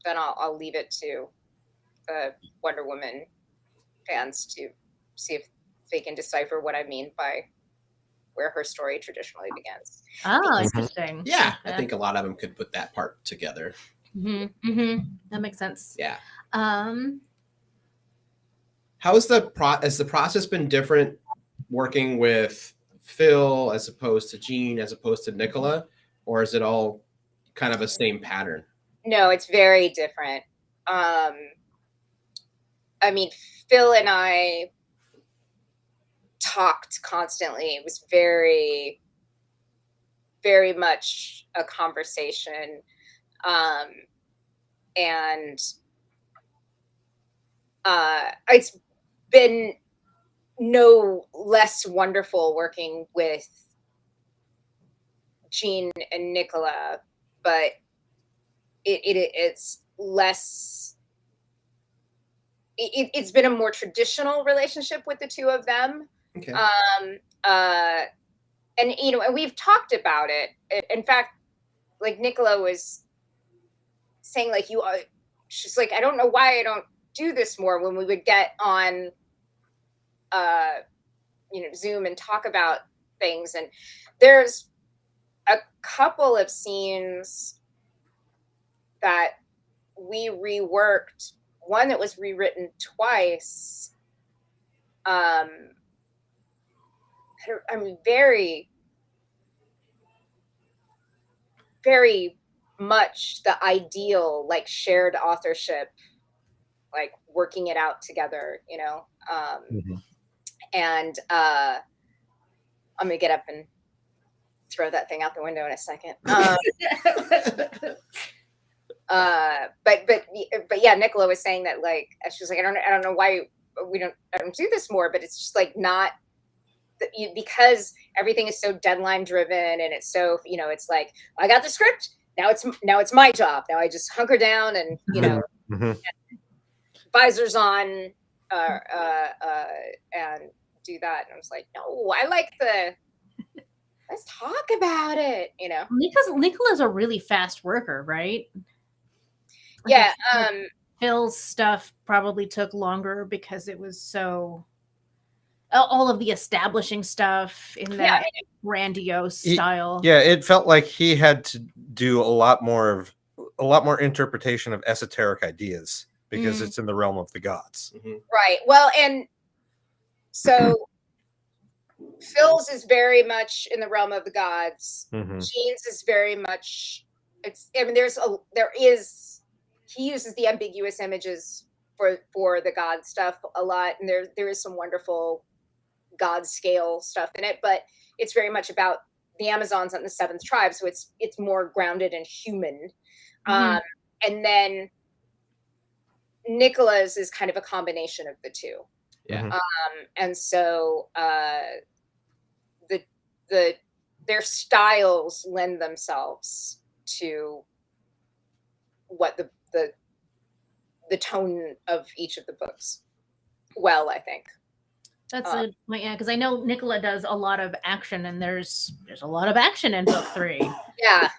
then I'll leave it to the Wonder Woman fans to see if they can decipher what I mean by where her story traditionally begins. Oh, Mhm. interesting. Yeah, I Okay. think a lot of them could put that part together. That makes sense. Yeah. Has the process been different working with Phil as opposed to Jean as opposed to Nicola, or is it all kind of a same pattern? No, it's very different. I mean, Phil and I talked constantly. It was very, very much a conversation. And it's been no less wonderful working with Jean and Nicola, but it's less. It's been a more traditional relationship with the two of them. Okay. And and we've talked about it. In fact, like Nicola was saying, like she's like, I don't know why I don't do this more when we would get on, Zoom and talk about things. And there's a couple of scenes that we reworked. One that was rewritten twice. I mean, very, very much the ideal, like shared authorship, like working it out together, And I'm gonna get up and throw that thing out the window in a second. But yeah, Nicola was saying that, like, she was like, I don't know why I don't do this more, but it's just like not because everything is so deadline driven, and it's so, it's like, I got the script, now it's my job, now I just hunker down and visors on and do that. And I was like, no, I like let's talk about it, Nicola's a really fast worker, right? Yeah. Phil's stuff probably took longer because it was so all of the establishing stuff in that grandiose style. Yeah, it felt like he had to do a lot more interpretation of esoteric ideas because it's in the realm of the gods. Right. Well, and so Phil's is very much in the realm of the gods. Jean's is very much, he uses the ambiguous images for the god stuff a lot, and there is some wonderful god scale stuff in it, but it's very much about the Amazons and the seventh tribe, so it's more grounded and human. And then Nicola's is kind of a combination of the two. Yeah. And so their styles lend themselves to what the tone of each of the books. Well, I think. That's a point, yeah, because I know Nicola does a lot of action, and there's a lot of action in book 3. Yeah.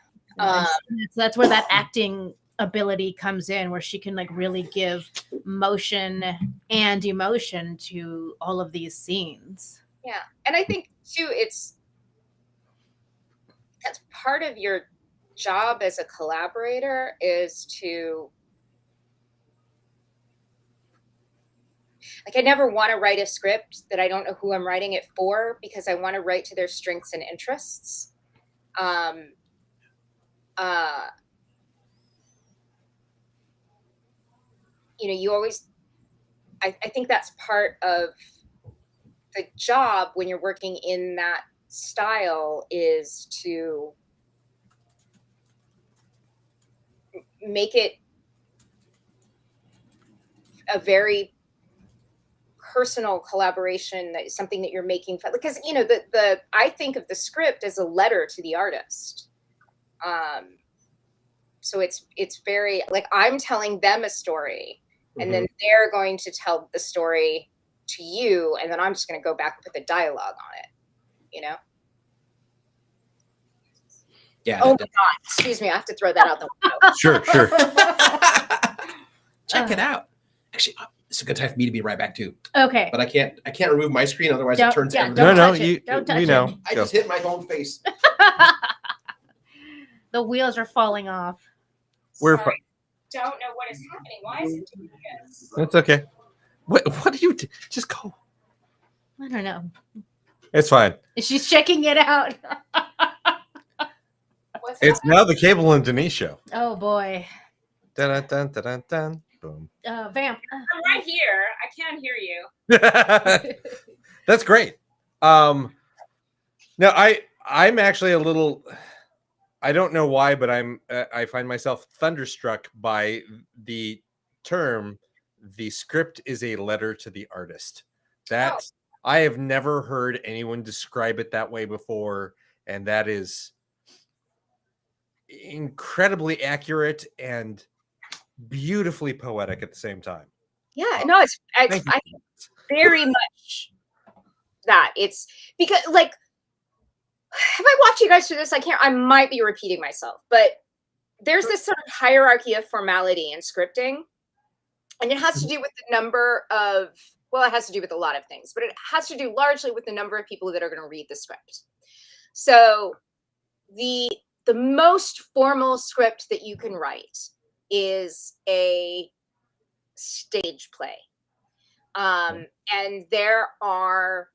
That's where that acting ability comes in, where she can like really give motion and emotion to all of these scenes. Yeah. And I think too, that's part of your job as a collaborator, is to, like, I never want to write a script that I don't know who I'm writing it for, because I want to write to their strengths and interests. You always, I think that's part of the job when you're working in that style, is to make it a very personal collaboration, that is something that you're making fun, because I think of the script as a letter to the artist. So it's very like I'm telling them a story, and then they're going to tell the story to you, and then I'm just going to go back and put the dialogue on it, you know? Yeah. Oh my God, excuse me, I have to throw that out the window. Sure, sure. Check it out. Actually, it's a good time for me to be right back too. Okay. But I can't remove my screen, otherwise it Don't- turns yeah, everything. don't No, touch it. Don't touch we it. know. I Go. just hit my own face. The wheels are falling off. We're Sorry. Don't know what is happening. Why is it doing this? It's okay. What do you do? Just go. I don't know. It's fine. She's checking it out. What's It's now the Cable and Denise show. Oh boy. Dun, dun, dun, dun, dun. Boom. Vamp. I'm right here. I can't hear you. That's great. Now I'm actually a little, I don't know why, but I find myself thunderstruck by the term "the script is a letter to the artist." That I have never heard anyone describe it that way before, and that is incredibly accurate and beautifully poetic at the same time. Yeah, no, it's Thank you. I very much that. It's because, like, if I watch you guys through this, I might be repeating myself, but there's this sort of hierarchy of formality in scripting, and it has to do with the number of, well, it has to do with a lot of things, but it has to do largely with the number of people that are going to read the script. So the most formal script that you can write is a stage play. And there are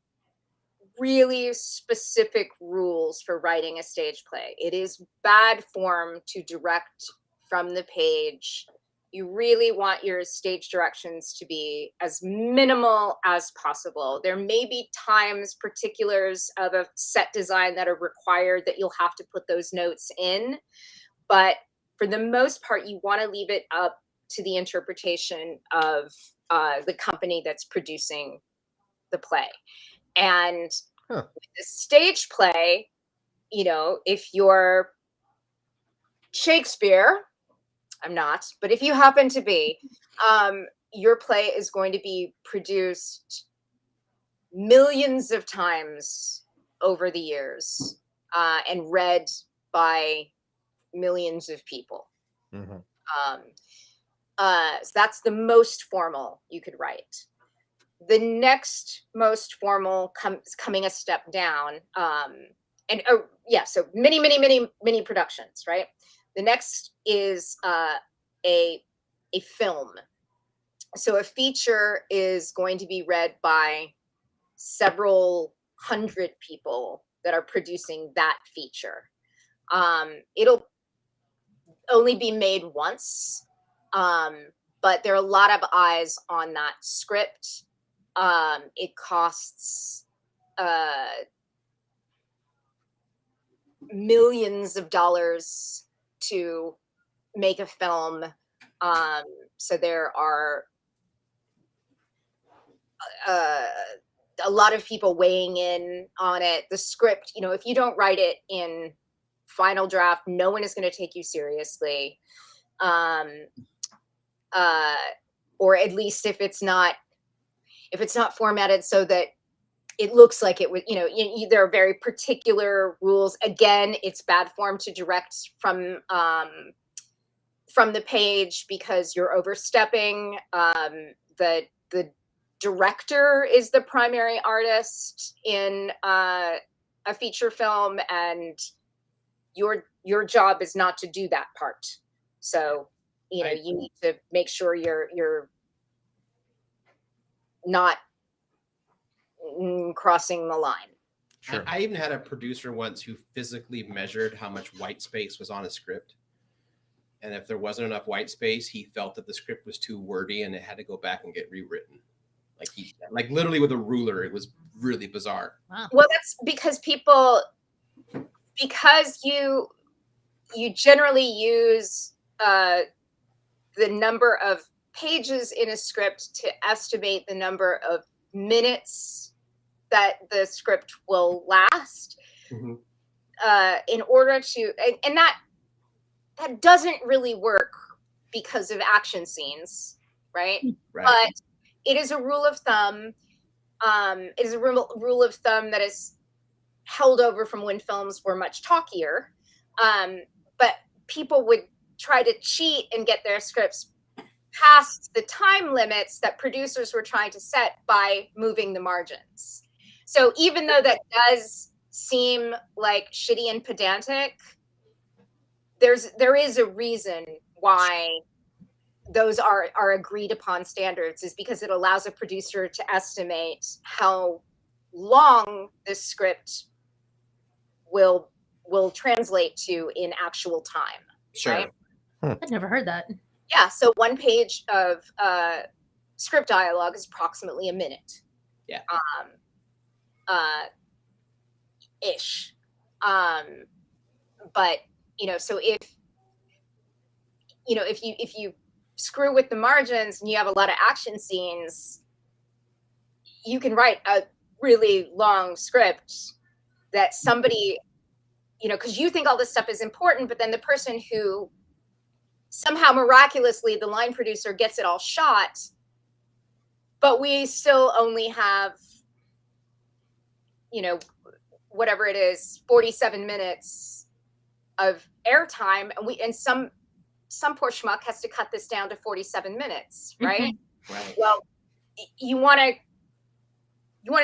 really specific rules for writing a stage play. It is bad form to direct from the page. You really want your stage directions to be as minimal as possible. There may be times, particulars of a set design that are required that you'll have to put those notes in. But for the most part, you want to leave it up to the interpretation of the company that's producing the play. And with the stage play, you know, if you're Shakespeare, I'm not, but if you happen to be, your play is going to be produced millions of times over the years and read by millions of people. Mm-hmm. So that's the most formal you could write. The next most formal coming a step down, so many productions, right? The next is a film. So a feature is going to be read by several hundred people that are producing that feature. It'll only be made once, but there are a lot of eyes on that script. It costs millions of dollars to make a film. So there are a lot of people weighing in on it. The script, you know, if you don't write it in final draft, no one is going to take you seriously. Or at least if it's not formatted so that it looks like it would, you know, there are very particular rules. Again, it's bad form to direct from the page because you're overstepping. The director is the primary artist in a feature film, and your job is not to do that part. So, you know, you need to make sure you're not crossing the line. Sure. I even had a producer once who physically measured how much white space was on a script. And if there wasn't enough white space, he felt that the script was too wordy and it had to go back and get rewritten. Like literally with a ruler. It was really bizarre. Wow. Well, that's because you generally use the number of pages in a script to estimate the number of minutes that the script will last. Mm-hmm. In order to, and that doesn't really work because of action scenes, right? Right. But it is a rule of thumb It is a rule of thumb that is held over from when films were much talkier. But people would try to cheat and get their scripts past the time limits that producers were trying to set by moving the margins. So even though that does seem like shitty and pedantic, there is a reason why those are agreed upon standards, is because it allows a producer to estimate how long this script will translate to in actual time. Sure. Right? I'd never heard that. Yeah, so one page of script dialogue is approximately a minute. Yeah. Ish. But so if you screw with the margins and you have a lot of action scenes, you can write a really long script that somebody, because you think all this stuff is important, but then the person who somehow miraculously, the line producer gets it all shot, but we still only have, whatever it is, 47 minutes of airtime, and some poor schmuck has to cut this down to 47 minutes, right? Right. Well, you want to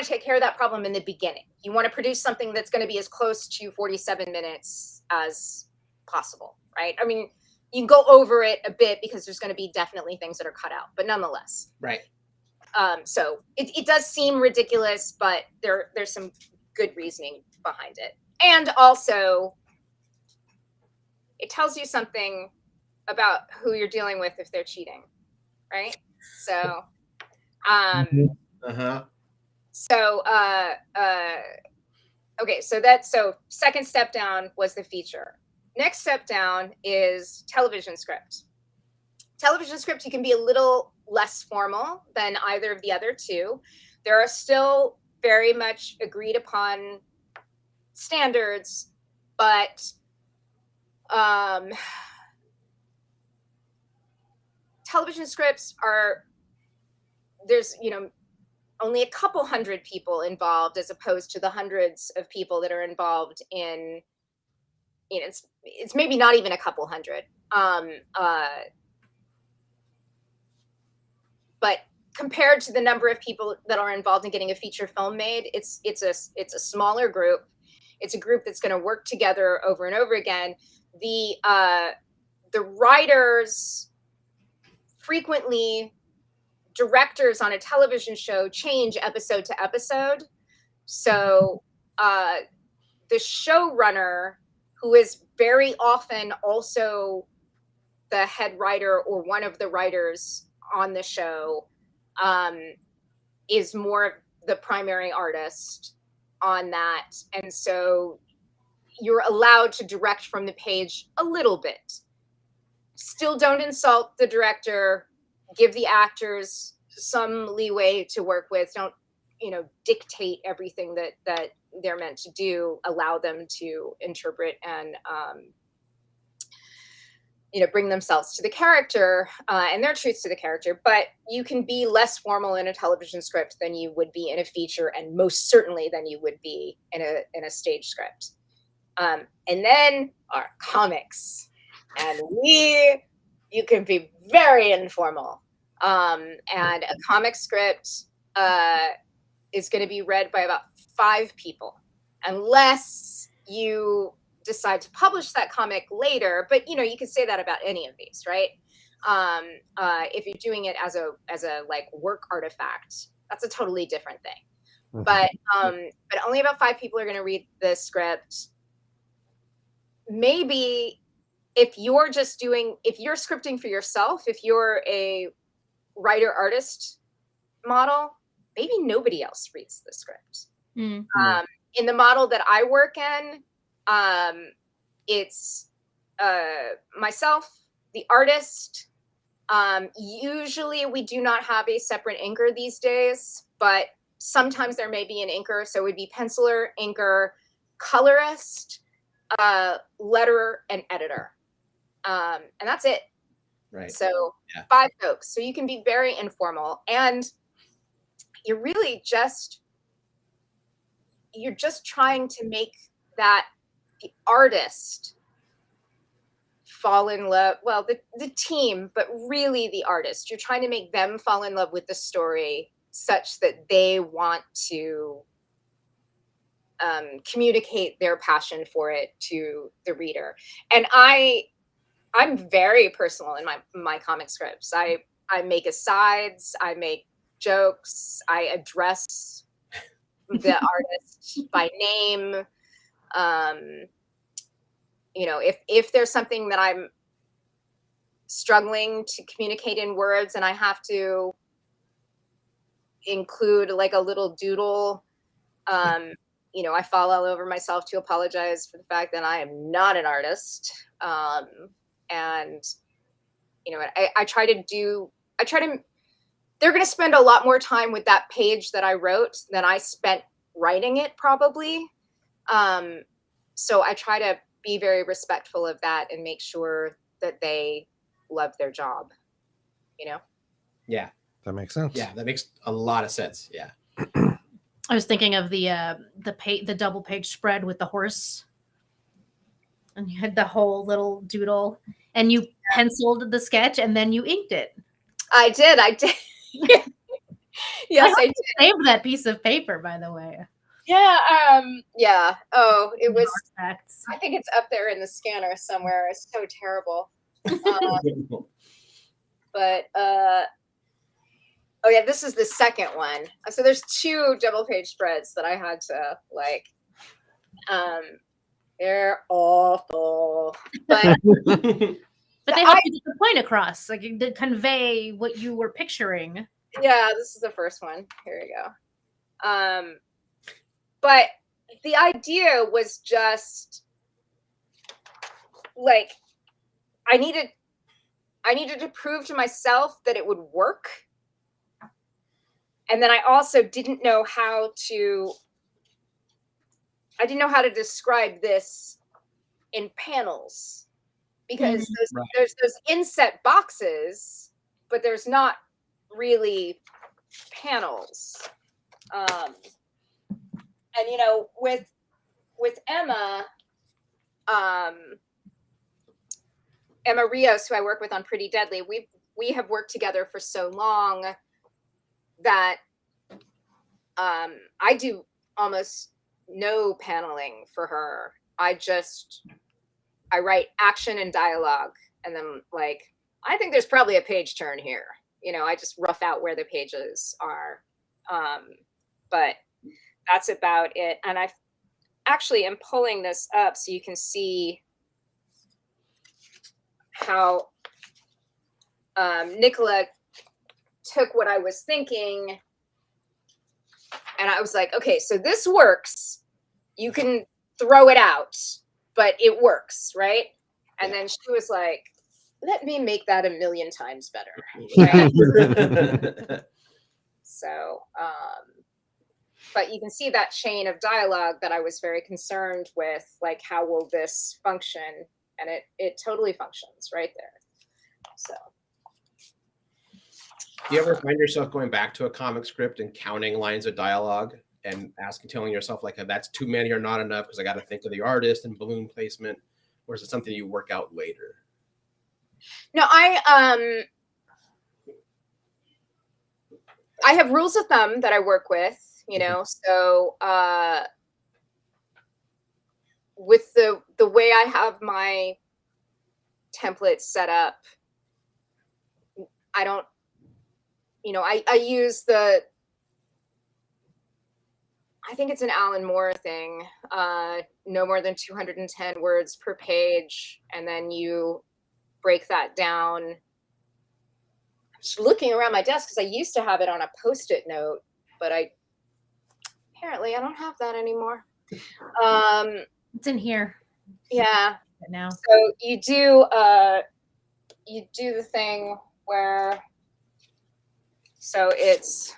take care of that problem in the beginning. You want to produce something that's going to be as close to 47 minutes as possible, right? I mean, you can go over it a bit because there's going to be definitely things that are cut out, but nonetheless. Right. So it does seem ridiculous, but there's some good reasoning behind it. And also, it tells you something about who you're dealing with if they're cheating, right? So, okay, so second step down was the feature. Next step down is television script. Television script, you can be a little less formal than either of the other two. There are still very much agreed upon standards, but television scripts there's only a couple hundred people involved as opposed to the hundreds of people that are involved in it's maybe not even a couple hundred. But compared to the number of people that are involved in getting a feature film made, it's a smaller group. It's a group that's going to work together over and over again. The writers, frequently directors on a television show, change episode to episode. So the showrunner, who is very often also the head writer or one of the writers on the show, is more the primary artist on that. And so you're allowed to direct from the page a little bit. Still don't insult the director, give the actors some leeway to work with. Don't, dictate everything that they're meant to do. Allow them to interpret and, bring themselves to the character and their truths to the character. But you can be less formal in a television script than you would be in a feature, and most certainly than you would be in a stage script. And then our comics, and you can be very informal. And a comic script is going to be read by about 5 people, unless you decide to publish that comic later. But you can say that about any of these, right? If you're doing it as a like work artifact, that's a totally different thing. But only about 5 people are going to read the script. Maybe if you're scripting for yourself, if you're a writer artist model, maybe nobody else reads the script. In the model that I work in, it's myself, the artist. Usually we do not have a separate inker these days, but sometimes there may be an inker. So it would be penciler, inker, colorist, letterer, and editor. And that's it. Right. So 5 folks. So you can be very informal. And, you're really you're just trying to make that the artist fall in love. Well, the team, but really the artist. You're trying to make them fall in love with the story such that they want to communicate their passion for it to the reader. And I'm very personal in my comic scripts. I make asides, I make jokes, I address the artist by name. You know, if there's something that I'm struggling to communicate in words and I have to include like a little doodle, you know, I fall all over myself to apologize for the fact that I am not an artist. And, you know, they're going to spend a lot more time with that page that I wrote than I spent writing it probably. So I try to be very respectful of that and make sure that they love their job, you know? Yeah. That makes sense. Yeah, that makes a lot of sense. Yeah. I was thinking of the double page spread with the horse, and you had the whole little doodle, and you penciled the sketch, and then you inked it. I did. Yes, I did. Saved that piece of paper, by the way. Yeah. Yeah. Oh, it was. Artifacts. I think it's up there in the scanner somewhere. It's so terrible. But oh yeah, this is the second one. So there's 2 double page spreads that I had to like. They're awful, but But they help you get the point across, like to convey what you were picturing. yeah, this is the first one. Here we go. But the idea was just like I needed to prove to myself that it would work. And then I also didn't know how to describe this in panels because there's those inset boxes, but there's not really panels. And you know, with Emma, Emma Rios, who I work with on Pretty Deadly, we have worked together for so long that I do almost no paneling for her. I write action and dialogue, and then like I think there's probably a page turn here. You know, I just rough out where the pages are. But that's about it. And I actually am pulling this up so you can see how Nicola took what I was thinking. And I was like, okay, so this works. You can throw it out, but it works, right? And then she was like, let me make that 1,000,000 times better. Right? So, but you can see that chain of dialogue that I was very concerned with, like, how will this function? And it totally functions right there. So. Do you ever find yourself going back to a comic script and counting lines of dialogue and telling yourself like, that's too many or not enough because I got to think of the artist and balloon placement, or is it something you work out later? No, I have rules of thumb that I work with, you know, so with the way I have my templates set up, I don't, you know, I use I think it's an Alan Moore thing, no more than 210 words per page, and then you break that down. I'm just looking around my desk because I used to have it on a Post-it note, but apparently I don't have that anymore. It's in here. Yeah. Now. So you do the thing where, so it's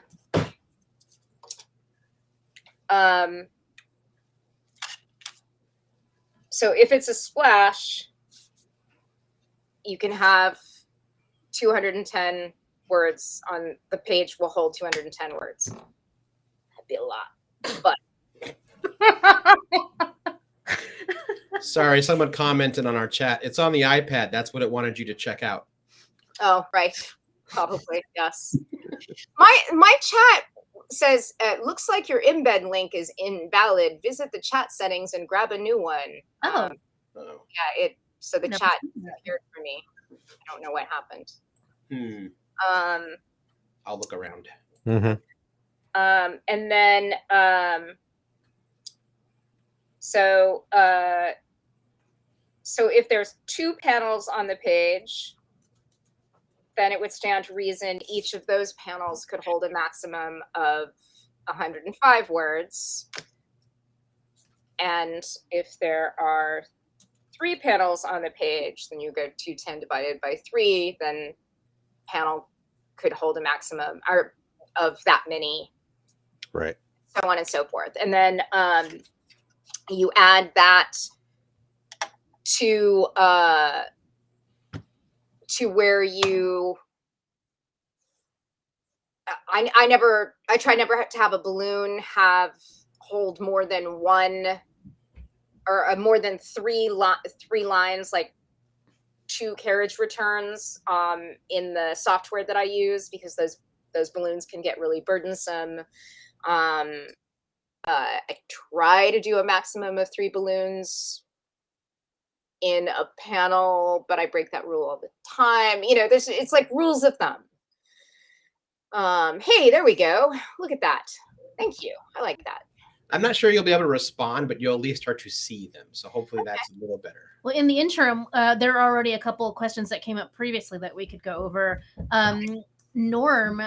so if it's a splash, you can have 210 words on the page will hold 210 words. That'd be a lot. But Sorry, someone commented on our chat. It's on the iPad. That's what it wanted you to check out. oh, right. Probably, yes. My chat says, looks like your embed link is invalid. Visit the chat settings and grab a new one. Oh. Oh. Yeah, so the Never chat seen that. appeared for me. I don't know what happened. I'll look around. Mhm. And then so if there's 2 panels on the page, then it would stand to reason each of those panels could hold a maximum of 105 words. And if there are 3 panels on the page, then you go 210 divided by 3, then panel could hold a maximum of that many, Right. so on and so forth. And then you add that to where you I try never to have a balloon hold more than one or more than three lines, like 2 carriage returns in the software that I use, because those balloons can get really burdensome. I try to do a maximum of 3 balloons in a panel, but I break that rule all the time. It's like rules of thumb. Hey, there we go. Look at that. Thank you. I like that. I'm not sure you'll be able to respond, but you'll at least start to see them. So hopefully that's a little better. Well, in the interim, there are already a couple of questions that came up previously that we could go over. Norm,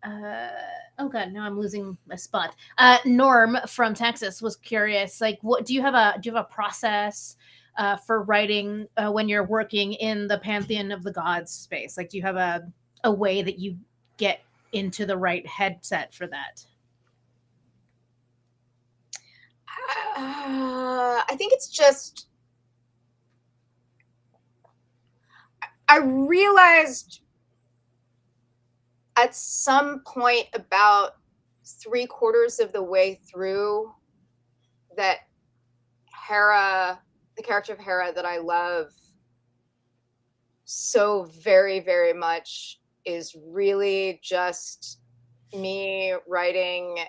oh god, now I'm losing my spot. Norm from Texas was curious, like, what do you have a process for writing when you're working in the pantheon of the gods space? Like, do you have a way that you get into the right headset for that? I think it's just, I realized at some point about 3/4 of the way through that Hera, the character of Hera that I love so very, very much, is really just me writing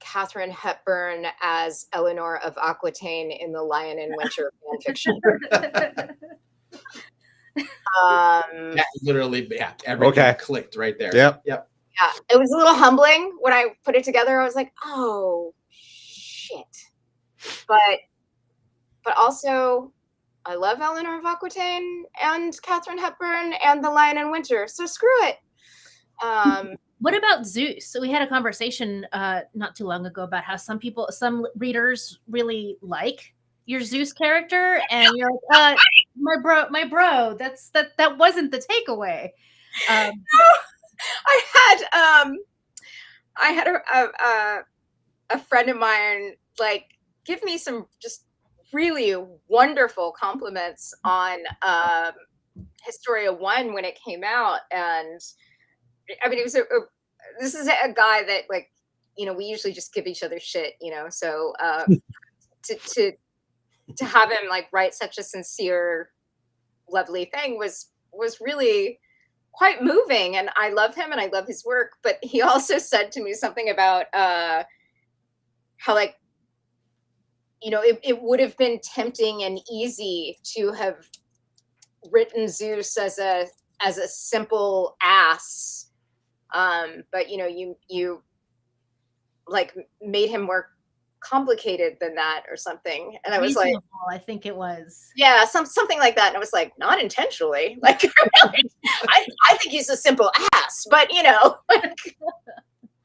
Katharine Hepburn as Eleanor of Aquitaine in the Lion in Winter fanfiction. Yeah, literally, yeah, everything Okay. clicked right there. Yep. Yeah, it was a little humbling when I put it together. I was like, oh shit. But also, I love Eleanor of Aquitaine and Katharine Hepburn and the Lion in Winter, so screw it. What about Zeus? So we had a conversation not too long ago about how some readers really like your Zeus character, and you're like, my bro, that wasn't the takeaway. I had a friend of mine like give me some just really wonderful compliments on Historia 1 when it came out, and I mean, it was this is a guy that, like, we usually just give each other shit, so to have him like write such a sincere, lovely thing was really quite moving, and I love him and I love his work. But he also said to me something about how, like, it would have been tempting and easy to have written Zeus as a simple ass, but you like made him more complicated than that or something. And I was like, I think it was, yeah, something like that. And I was like, not intentionally, like, really, I think he's a simple ass, but like,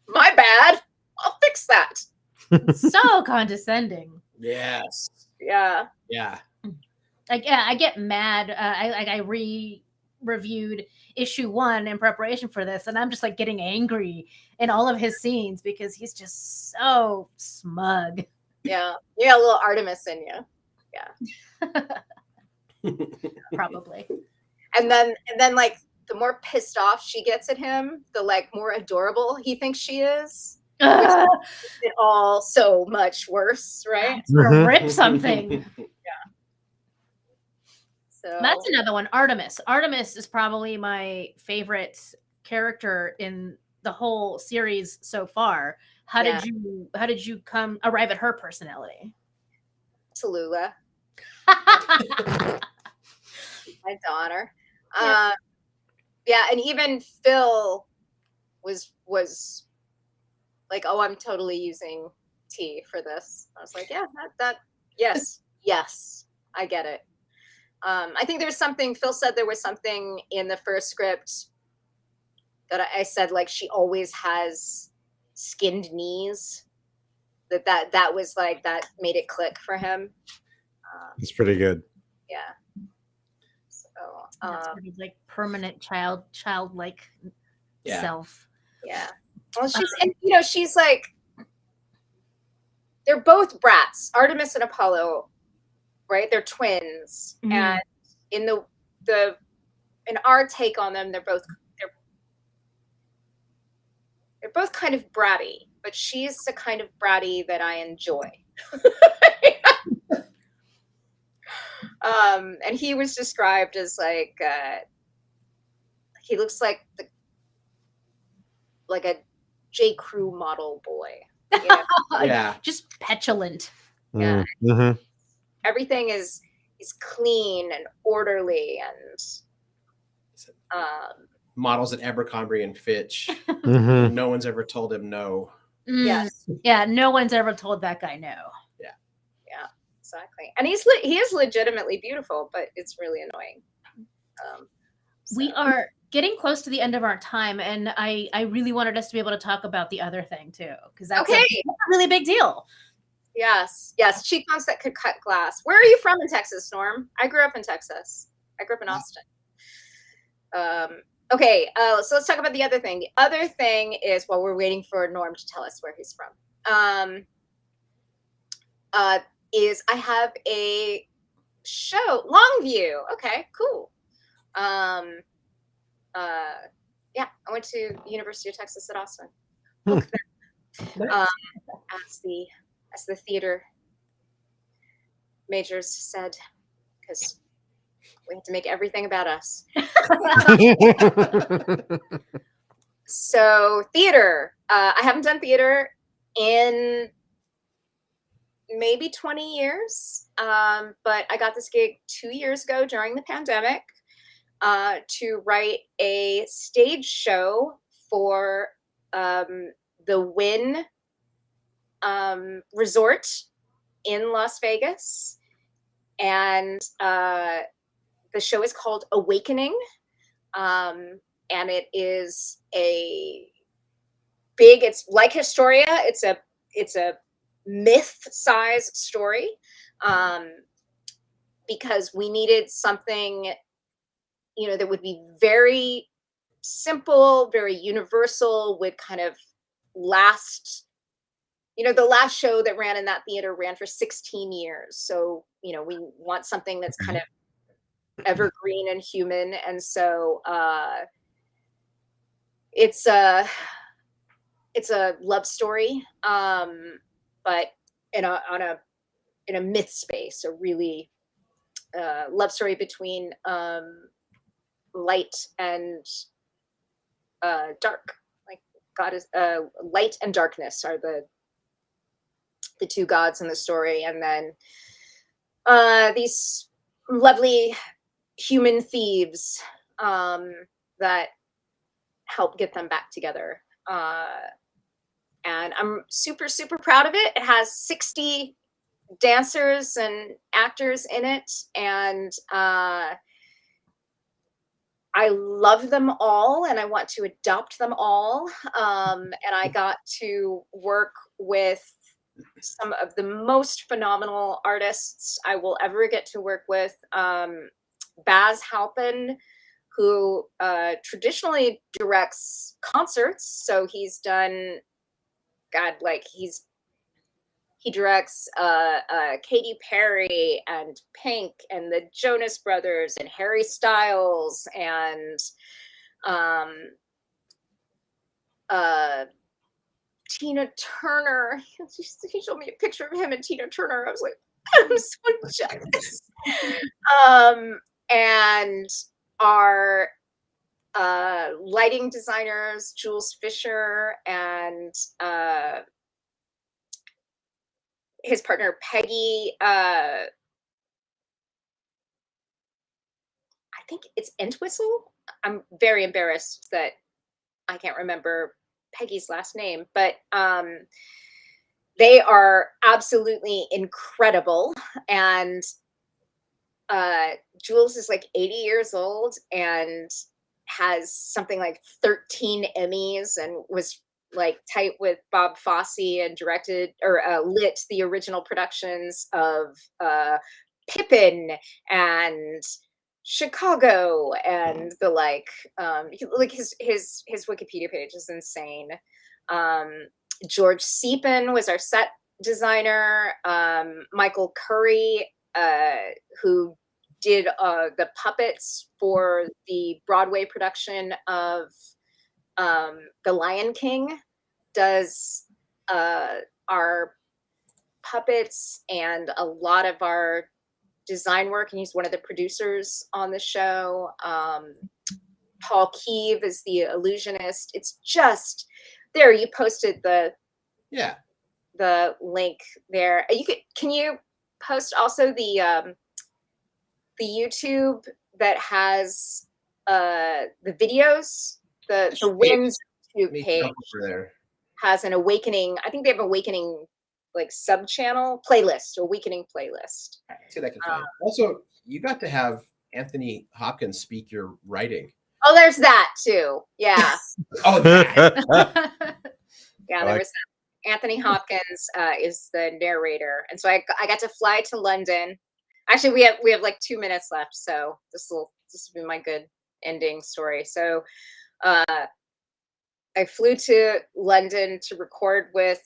my bad, I'll fix that. so condescending. Yes. Yeah. Yeah. I get mad. I reviewed issue 1 in preparation for this, and I'm just like getting angry in all of his scenes because he's just so smug. Yeah, you got a little Artemis in you. Yeah. Probably. And then like the more pissed off she gets at him, the like more adorable he thinks she is. Ugh, It all so much worse, right? it's gonna Mhm. rip something. So That's another one. Artemis. Artemis is probably my favorite character in the whole series so far. How Yeah. did you come arrive at her personality? Tallulah, Yeah. my daughter. Yeah. Yeah, and even Phil was like, oh, I'm totally using T for this. I was like, yeah, that yes, yes, I get it. I think there's something Phil said there was something in the first script that I said like she always has skinned knees. That was like that made it click for him. It's pretty good. Yeah. So That's pretty like permanent childlike Yeah. self. yeah. Well, she's and you know she's like they're both brats, Artemis and Apollo, right? They're twins, Mhm. and in the in our take on them, they're both kind of bratty, but she's the kind of bratty that I enjoy. And he was described as like he looks like a J. Crew model boy. You know? Yeah. Just petulant. Yeah. Mhm. Everything is clean and orderly and Models at Abercrombie and Fitch. Mhm. No one's ever told him no. yes, Yeah, no one's ever told that guy no. exactly. And he is legitimately beautiful, but it's really annoying. We So- are getting close to the end of our time, and I really wanted us to be able to talk about the other thing too, because that's Okay. that's a really big deal. Yes, cheekbones that could cut glass. Where are you from in Texas, Norm? I grew up in Texas. I grew up in Austin. Okay, so let's talk about the other thing. The other thing is, while we're waiting for Norm to tell us where he's from, is I have a show, Longview. Okay, cool. Yeah, I went to University of Texas at Austin. Look at that. As the theater majors said, because we have to make everything about us. So theater, I haven't done theater in maybe 20 years, but I got this gig 2 years ago during the pandemic to write a stage show for the Wynn Resort in Las Vegas. And the show is called Awakening. And it is it's like Historia. It's a myth-sized story because we needed something, that would be very simple, very universal, would kind of last. The last show that ran in that theater ran for 16 years. So, we want something that's kind of evergreen and human. And so it's a love story, but in a myth space, a really love story between light and dark. Like God is light and darkness are the two gods in the story, and then these lovely human thieves that help get them back together. And I'm super, super proud of it. It has 60 dancers and actors in it, and I love them all, and I want to adopt them all. And I got to work with some of the most phenomenal artists I will ever get to work with. Baz Halpin, who traditionally directs concerts. So he's done, he directs Katy Perry and Pink and the Jonas Brothers and Harry Styles and Tina Turner. He showed me a picture of him and Tina Turner. I was like, I'm so jealous. And our lighting designers, Jules Fisher and his partner Peggy. I think it's Entwistle. I'm very embarrassed that I can't remember Peggy's last name, but they are absolutely incredible. And Jules is like 80 years old and has something like 13 Emmys and was like tight with Bob Fosse and directed or lit the original productions of Pippin and Chicago and the like his Wikipedia page is insane. George Seepin was our set designer. Michael Curry, who did the puppets for the Broadway production of The Lion King, does our puppets and a lot of our design work, and he's one of the producers on the show. Paul Keeve is the illusionist. It's just there. You posted the link there. Can you post also the YouTube that has the videos? The Winds YouTube page there has an Awakening. I think they have Awakening like sub channel playlist, Awakening playlist. See that I can find. Also, you got to have Anthony Hopkins speak your writing. Oh, there's that too. Yeah. Oh, that. Yeah, there was that. Anthony Hopkins is the narrator, and so I got to fly to London. Actually, we have like 2 minutes left, so this will be my good ending story. So, I flew to London to record with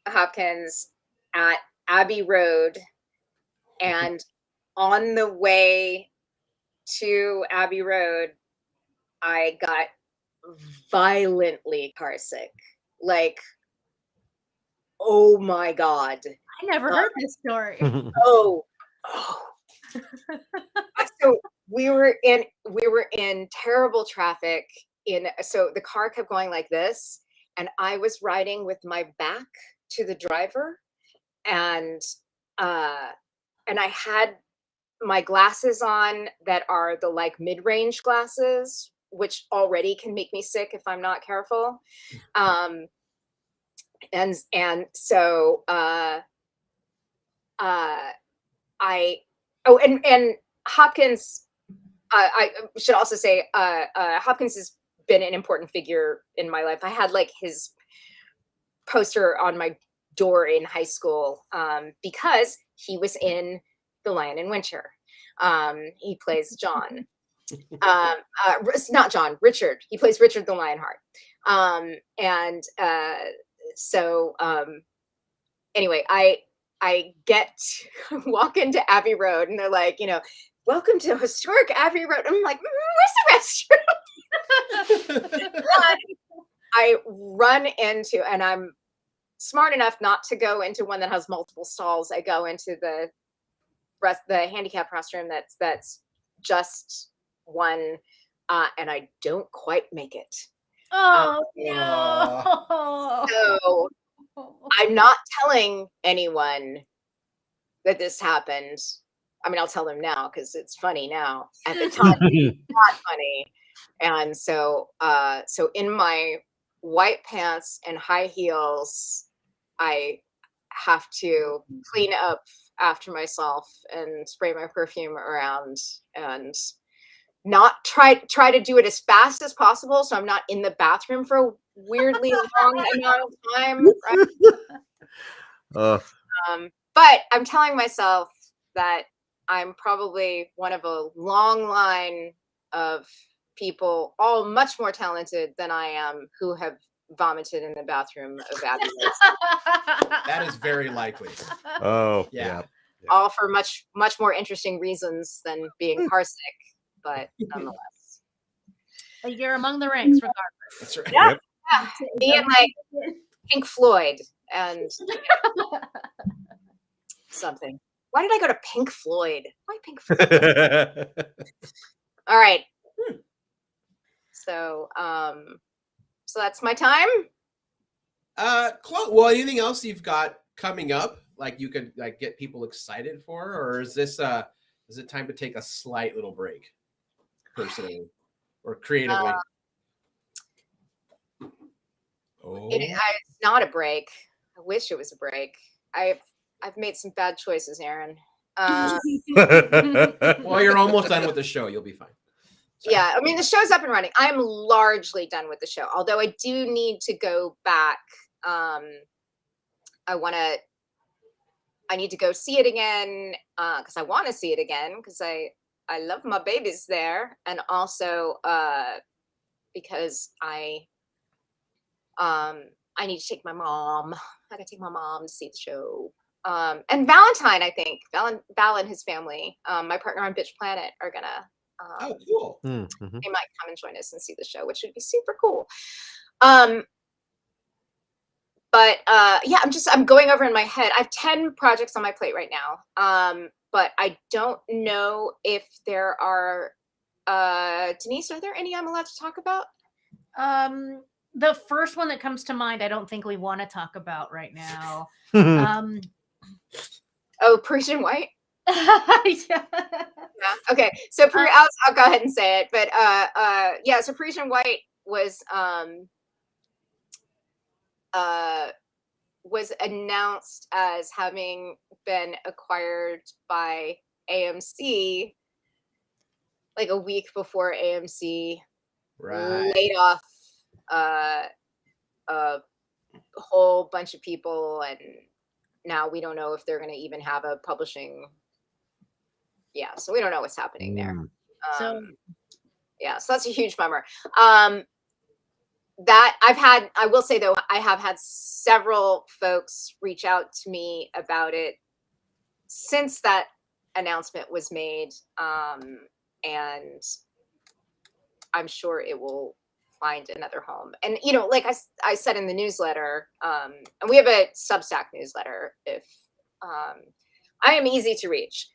Hopkins at Abbey Road, and on the way to Abbey Road, I got violently carsick. Like, oh my God. I never heard this story. Oh. So we were in terrible traffic so the car kept going like this, and I was riding with my back to the driver, and I had my glasses on that are the like mid-range glasses, which already can make me sick if I'm not careful. And so Hopkins, I should also say, Hopkins has been an important figure in my life. I had like his poster on my door in high school because he was in The Lion in Winter. He plays John. Not John, Richard. He plays Richard the Lionheart. Anyway, I get to walk into Abbey Road, and they're like, welcome to historic Abbey Road. I'm like, where's the restroom? I run into, and I'm smart enough not to go into one that has multiple stalls. I go into the handicap restroom that's just one, and I don't quite make it. Oh no! So I'm not telling anyone that this happened. I mean, I'll tell them now because it's funny now. At the time, it's not funny. And so in my white pants and high heels, I have to clean up after myself and spray my perfume around and not try to do it as fast as possible, so I'm not in the bathroom for a weirdly long amount of time. Right? But I'm telling myself that I'm probably one of a long line of people, all much more talented than I am, who have vomited in the bathroom of Abbey Road. That is very likely. Oh, Yeah. All for much more interesting reasons than being carsick, but nonetheless. You're among the ranks, regardless. That's right. Yeah. Yep. Yeah. Me and like Pink Floyd and something. Why did I go to Pink Floyd? Why Pink Floyd? All right. So, so that's my time. Well, anything else you've got coming up? Like you could like get people excited for, or is this is it time to take a slight little break, personally or creatively? It's not a break. I wish it was a break. I've made some bad choices, Aaron. Well, you're almost done with the show. You'll be fine. Sorry. Yeah, I mean the show's up and running. I'm largely done with the show, although I do need to go back. I need to go see it again because I want to see it again because I love my babies there, and also because I need to take my mom. I gotta take my mom to see the show. And Valentine, I think Val and his family, my partner on Bitch Planet, are gonna. Oh, cool. They might come and join us and see the show, which would be super cool. But yeah, I'm going over in my head. I have 10 projects on my plate right now. But I don't know if there are Denise, are there any I'm allowed to talk about? The first one that comes to mind, I don't think we want to talk about right now. Oh, Parisian White? Yeah. Yeah. Okay. So I'll go ahead and say it. But yeah, so Parisian White was announced as having been acquired by AMC like a week before AMC laid off a whole bunch of people, and now we don't know if they're going to even have a publishing. Yeah, so we don't know what's happening there. So that's a huge bummer. That I will say though, I have had several folks reach out to me about it since that announcement was made. And I'm sure it will find another home. And, you know, like I said in the newsletter, and we have a Substack newsletter. If I am easy to reach.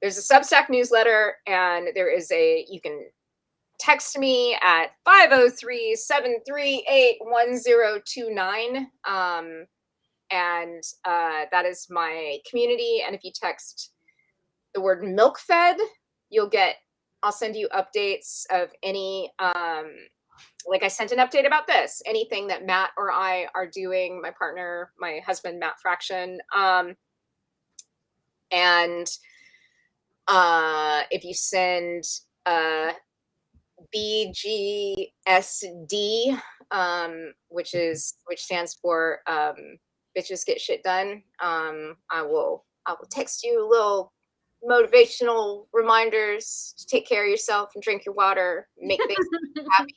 There's a Substack newsletter, and you can text me at 503-738-1029. And that is my community. And if you text the word milk fed, I'll send you updates of any, like I sent an update about this, anything that Matt or I are doing, my partner, my husband, Matt Fraction. And if you send BGSD, which stands for Bitches Get Shit Done, I will text you little motivational reminders to take care of yourself and drink your water, make things happy.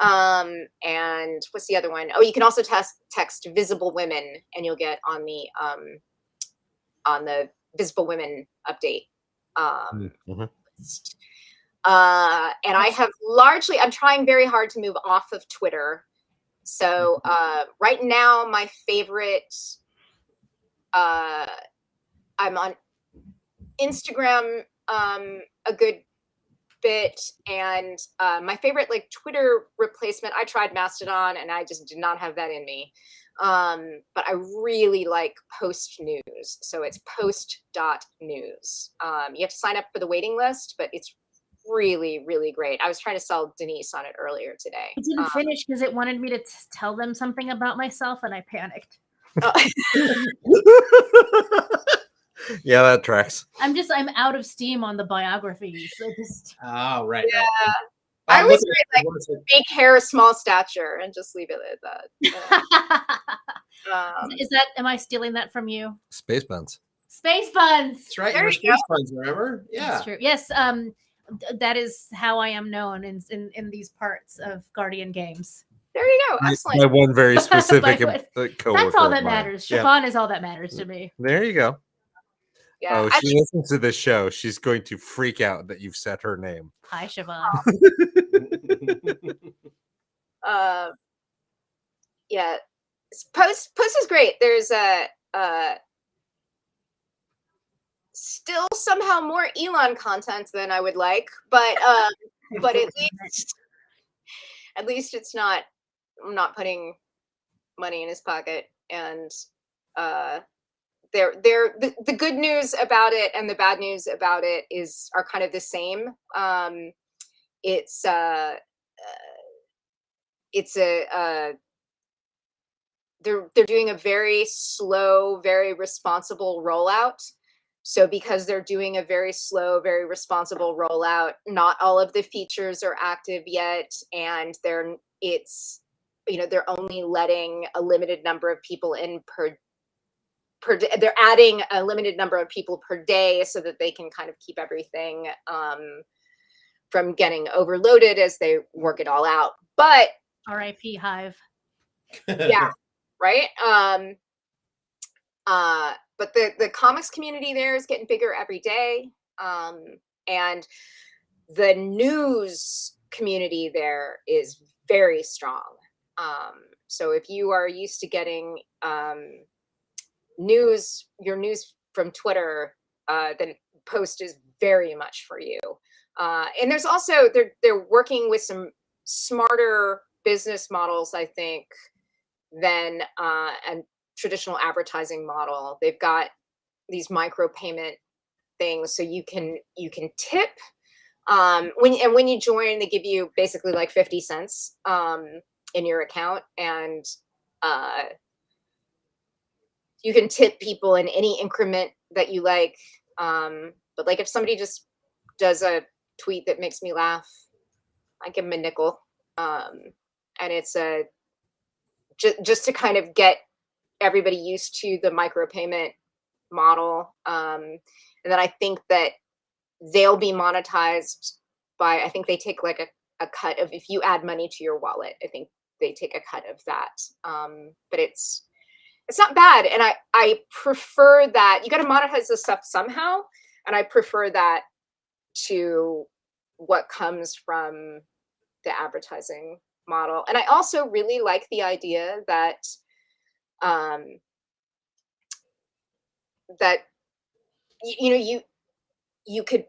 And what's the other one? Oh, you can also text Visible Women, and you'll get on the Visible Women update. And I have I'm trying very hard to move off of Twitter. So right now, my favorite, I'm on Instagram a good bit, and my favorite like Twitter replacement, I tried Mastodon and I just did not have that in me. But I really like Post News. So it's post.news. You have to sign up for the waiting list, but it's really, really great. I was trying to sell Denise on it earlier today. I didn't finish because it wanted me to tell them something about myself, and I panicked. Yeah, that tracks. I'm out of steam on the biographies. Oh, right. Yeah. Right. I always write like big hair, small stature, and just leave it at that. Am I stealing that from you? Space buns. Space buns. That's right. There Your you space buns, remember? Yeah. That's true. Yes. That is how I am known in these parts of Guardian Games. There you go. Excellent. My one very specific coworker. That's all that of mine. matters. Yeah. Chiffon is all that matters to me. There you go. Yeah. Oh, she listens to this show. She's going to freak out that you've said her name. Hi, Siobhan. Yeah, post is great. There's still somehow more Elon content than I would like, but at least it's not. I'm not putting money in his pocket, and the good news about it and the bad news about it are kind of the same. It's a they're doing a very slow, very responsible rollout. So because they're doing a very slow, very responsible rollout, not all of the features are active yet, and they're only letting a limited number of people in per day. They're adding a limited number of people per day so that they can kind of keep everything from getting overloaded as they work it all out. But R.I.P. Hive. yeah, right. But the comics community there is getting bigger every day, and the news community there is very strong. So if you are used to getting your news from Twitter, then Post is very much for you. And there's also they're working with some smarter business models, I think, than a traditional advertising model. They've got these micropayment things, so you can tip when you join. They give you basically like 50 cents in your account, and you can tip people in any increment that you like. But like if somebody just does a tweet that makes me laugh, I give them a nickel. And it's just to kind of get everybody used to the micropayment model. And then I think that they'll be monetized by, I think they take like a cut of, if you add money to your wallet, I think they take a cut of that. But it's not bad. And I prefer that. You got to monetize this stuff somehow. And I prefer that to what comes from the advertising model. And I also really like the idea that you could,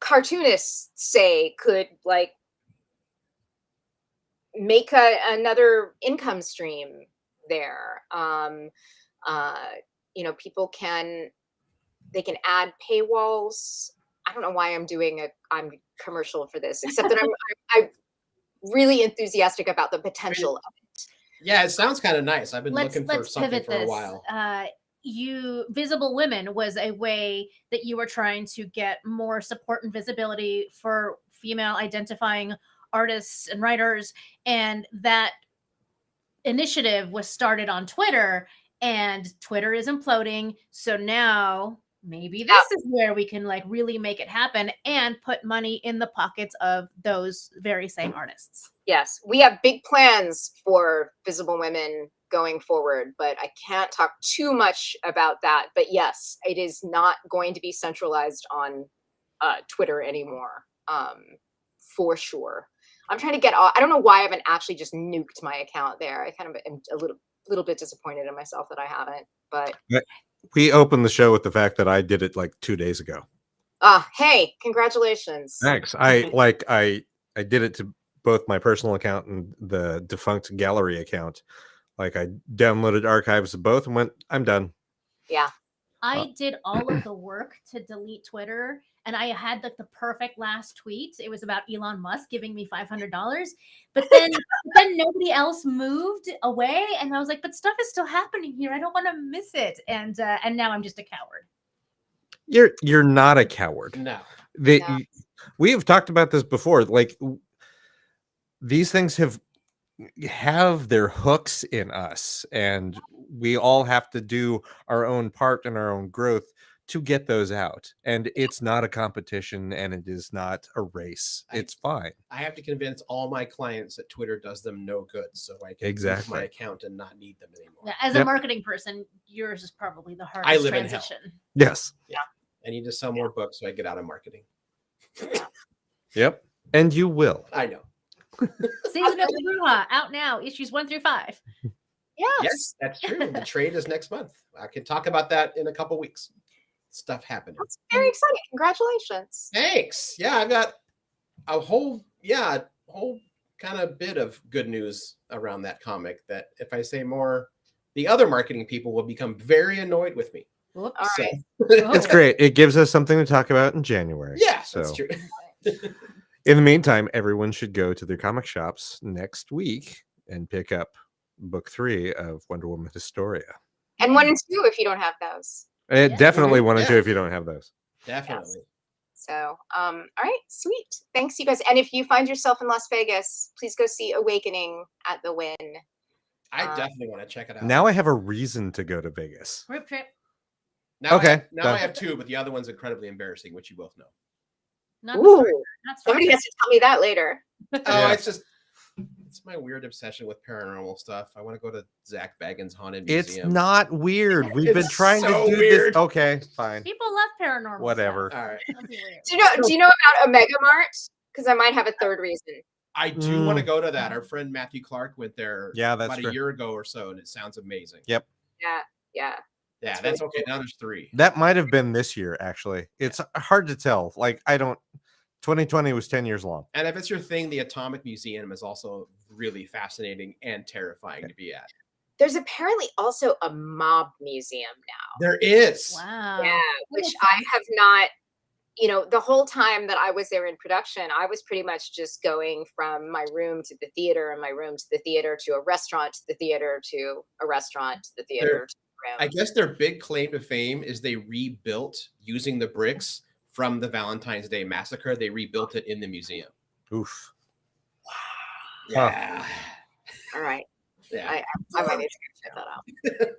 cartoonists could like make another income stream there. People can add paywalls. I don't know why I'm doing I'm commercial for this, except that I'm really enthusiastic about the potential of it. Yeah, it sounds kind of nice. I've been looking for something pivot for a this. while. Visible Women was a way that you were trying to get more support and visibility for female identifying artists and writers, and that initiative was started on Twitter, and Twitter is imploding. So now maybe this is where we can like really make it happen and put money in the pockets of those very same artists. Yes, we have big plans for Visible Women going forward, but I can't talk too much about that. But yes, it is not going to be centralized on Twitter anymore, for sure. I'm trying to get off. I don't know why I haven't actually just nuked my account there. I kind of am a little bit disappointed in myself that I haven't. But we opened the show with the fact that I did it like 2 days ago. Hey, congratulations. Thanks. I did it to both my personal account and the defunct gallery account. Like I downloaded archives of both and went, I'm done. Yeah. I did all of the work to delete Twitter, and I had like the perfect last tweet. It was about Elon Musk giving me $500, but then nobody else moved away, and I was like, "But stuff is still happening here. I don't want to miss it." And now I'm just a coward. You're not a coward. No. We have talked about this before. Like these things have their hooks in us, and we all have to do our own part in our own growth to get those out. And it's not a competition, and it is not a race. It's fine. I have to convince all my clients that Twitter does them no good, so I can use my account and not need them anymore. Yeah, as a marketing person, yours is probably the hardest I live transition. in hell. Yes. Yeah. I need to sell more books so I get out of marketing. Yep. And you will. I know. Season of Aloha out now, issues 1 through 5. Yes, that's true. The trade is next month. I can talk about that in a couple weeks. Stuff happening. That's very exciting. Congratulations. Thanks. Yeah, I've got a whole kind of bit of good news around that comic that if I say more, the other marketing people will become very annoyed with me. Whoops. All right. It's great. It gives us something to talk about in January. Yeah, So that's true. in the meantime, everyone should go to their comic shops next week and pick up book 3 of Wonder Woman Historia. And 1 and 2 if you don't have those. And definitely 1 and 2 Yeah. if you don't have those. Definitely. So, all right, sweet. Thanks, you guys. And if you find yourself in Las Vegas, please go see Awakening at the Wynn. I definitely want to check it out. Now I have a reason to go to Vegas. Group trip. Now Okay, now done. I have 2, but the other one's incredibly embarrassing, which you both know. Not Ooh, not somebody has to tell me that later. Oh, Yeah. it's my weird obsession with paranormal stuff. I want to go to Zach Baggins' haunted It's museum. not weird. We've been It's trying so to do weird. this. Okay, fine. People love paranormal. Whatever. Stuff. All right. Don't be weird. Do you know about Omega Mart? Because I might have a third reason. I do want to go to that. Our friend Matthew Clark went there Yeah, that's about true. a year ago or so, and it sounds amazing. Yep. Yeah. Yeah, That's that's really okay. Now there's 3. That might have been this year, actually. It's hard to tell. Like, 2020 was 10 years long. And if it's your thing, the Atomic Museum is also really fascinating and terrifying to be at. There's apparently also a mob museum now. There is. Wow. Yeah, which I have not, the whole time that I was there in production, I was pretty much just going from my room to the theater and my room to the theater to a restaurant to the theater to a restaurant to the theater to the room. I guess their big claim to fame is they rebuilt using the bricks from the Valentine's Day massacre. They rebuilt it in the museum. Oof. Yeah. All right. Yeah. I might need to check that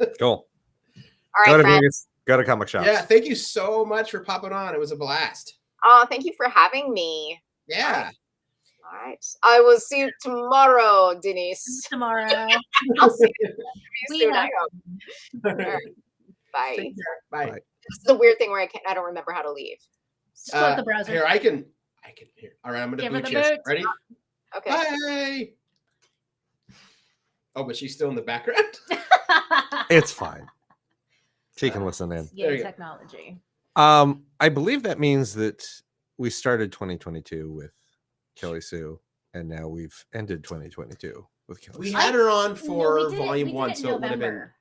out. Cool. All Go right, to friends. Vegas. Go to comic shops. Yeah. Thank you so much for popping on. It was a blast. Oh, thank you for having me. Yeah. All right. I will see you tomorrow, Denise. Tomorrow. I'll see you We soon, I have- hope. All right. Bye. Take care. Bye. Bye. This is the weird thing where I don't remember how to leave. Just close the browser. Here, I can here. All right, I'm gonna Give her boot the you. boot. Ready? Okay. Bye. Oh, but she's still in the background. It's fine. She can listen in. There Yeah, you go. technology. I believe that means that we started 2022 with Kelly Sue, and now we've ended 2022 with Kelly We Sue. had her on No, for we did it- volume we did 1, it in so it would have been. November.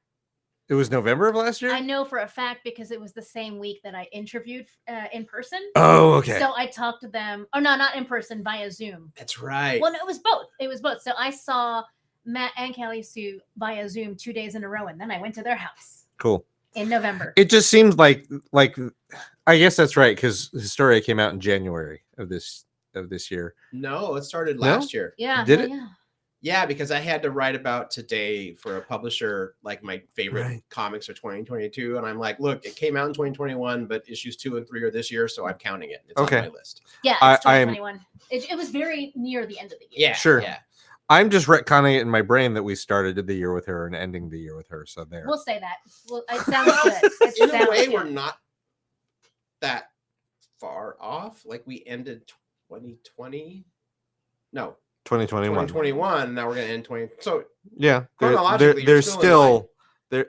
It was November of last year? I know for a fact because it was the same week that I interviewed in person. Oh, okay. So I talked to them. Oh no, not in person, via Zoom. That's right. Well, no, it was both. It was both. So I saw Matt and Kelly Sue via Zoom 2 days in a row, and then I went to their house Cool. in November. It just seems like I guess that's right, because Historia came out in January of this year. No, it started No? last year. Yeah. Did yeah, it? Yeah. Yeah, because I had to write about today for a publisher, like my favorite Right. comics are 2022. And I'm like, look, it came out in 2021, but issues 2 and 3 are this year. So I'm counting it. It's Okay. on my list. Yeah, I- it's I am- 2021. It was very near the end of the year. Yeah. Sure. Yeah. I'm just retconning it in my brain that we started the year with her and ending the year with her. So there. We'll say that. Well, it sounds good. It In a sounds way, good. we're not that far off. Like we ended 2020. No, 2021. 2021. Now we're going to end 20. So Yeah. Chronologically, you're there's still in still there.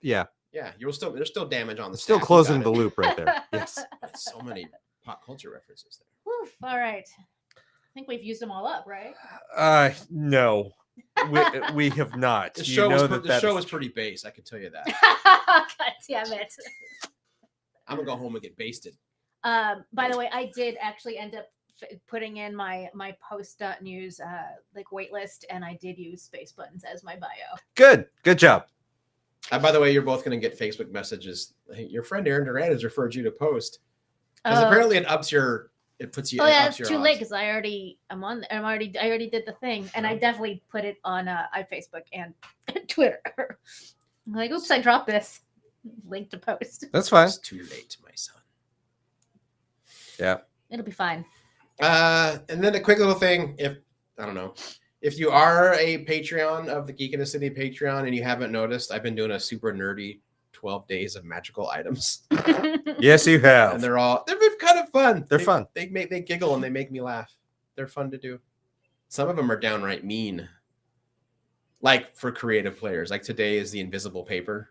Yeah. yeah, there's still damage on the Still staff. You closing got the it. loop right there. Yes. So many pop culture references there. Woof, all right. I think we've used them all up, right? No. We have not. The You show, know was, that the show is- was pretty base. I can tell you that. God damn it. I'm gonna go home and get basted. By the way, I did actually end up putting in my post.news like waitlist, and I did use space buttons as my bio. Good. Good job. By the way, you're both gonna get Facebook messages. Hey, your friend Aaron Durant has referred you to post because apparently it puts you. Oh yeah, it it's ups too your late odds. because I already did the thing, and I definitely put it on Facebook and Twitter. I'm like, oops, I dropped this link to post. That's fine. It's too late, my son. Yeah. It'll be fine. And then a quick little thing. If you are a Patreon of the Geek in the City Patreon and you haven't noticed, I've been doing a super nerdy 12 days of magical items. Yes, you have. And they've been kind of fun. They're fun. They giggle and they make me laugh. They're fun to do. Some of them are downright mean. Like for creative players, like today is the invisible paper.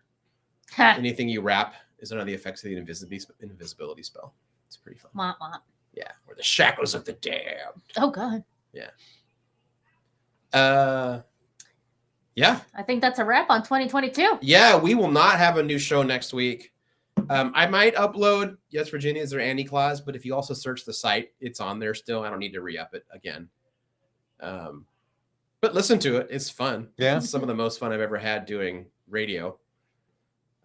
Anything you wrap is under the effects of the invisibility spell. It's pretty fun. Womp womp. Yeah, or the shackles of the damned. Oh god. Yeah. I think that's a wrap on 2022. Yeah, we will not have a new show next week. I might upload Yes Virginia's or Annie Claus, but if you also search the site, it's on there still. I don't need to re-up it again. But listen to it. It's fun. Yeah. It's some of the most fun I've ever had doing radio.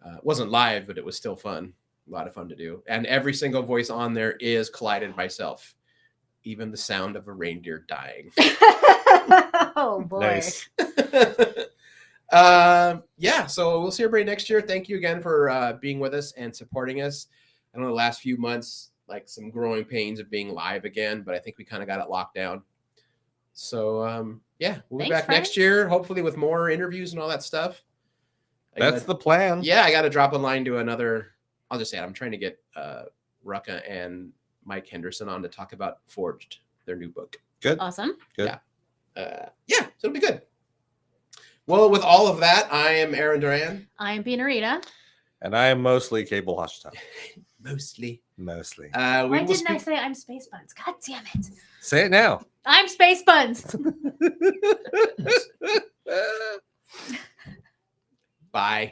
It wasn't live, but it was still fun. A lot of fun to do. And every single voice on there is collided myself. Even the sound of a reindeer dying. Oh boy. Nice. Yeah, so we'll see everybody next year. Thank you again for being with us and supporting us. I know the last few months, like some growing pains of being live again, but I think we kind of got it locked down. So yeah, we'll be Thanks, back next friends. year, hopefully with more interviews and all that stuff. That's the plan. Yeah, I got to drop a line to another. I'll just say it. I'm trying to get Rucka and Mike Henderson on to talk about Forged, their new book. Good. Awesome. Good. Yeah, so it'll be good. Well, with all of that, I am Aaron Duran. I am Rita. And I am mostly Cable Hashta. Mostly. Mostly. We Why will didn't I speak. say I'm Space Buns? God damn it. Say it now. I'm Space Buns. Bye.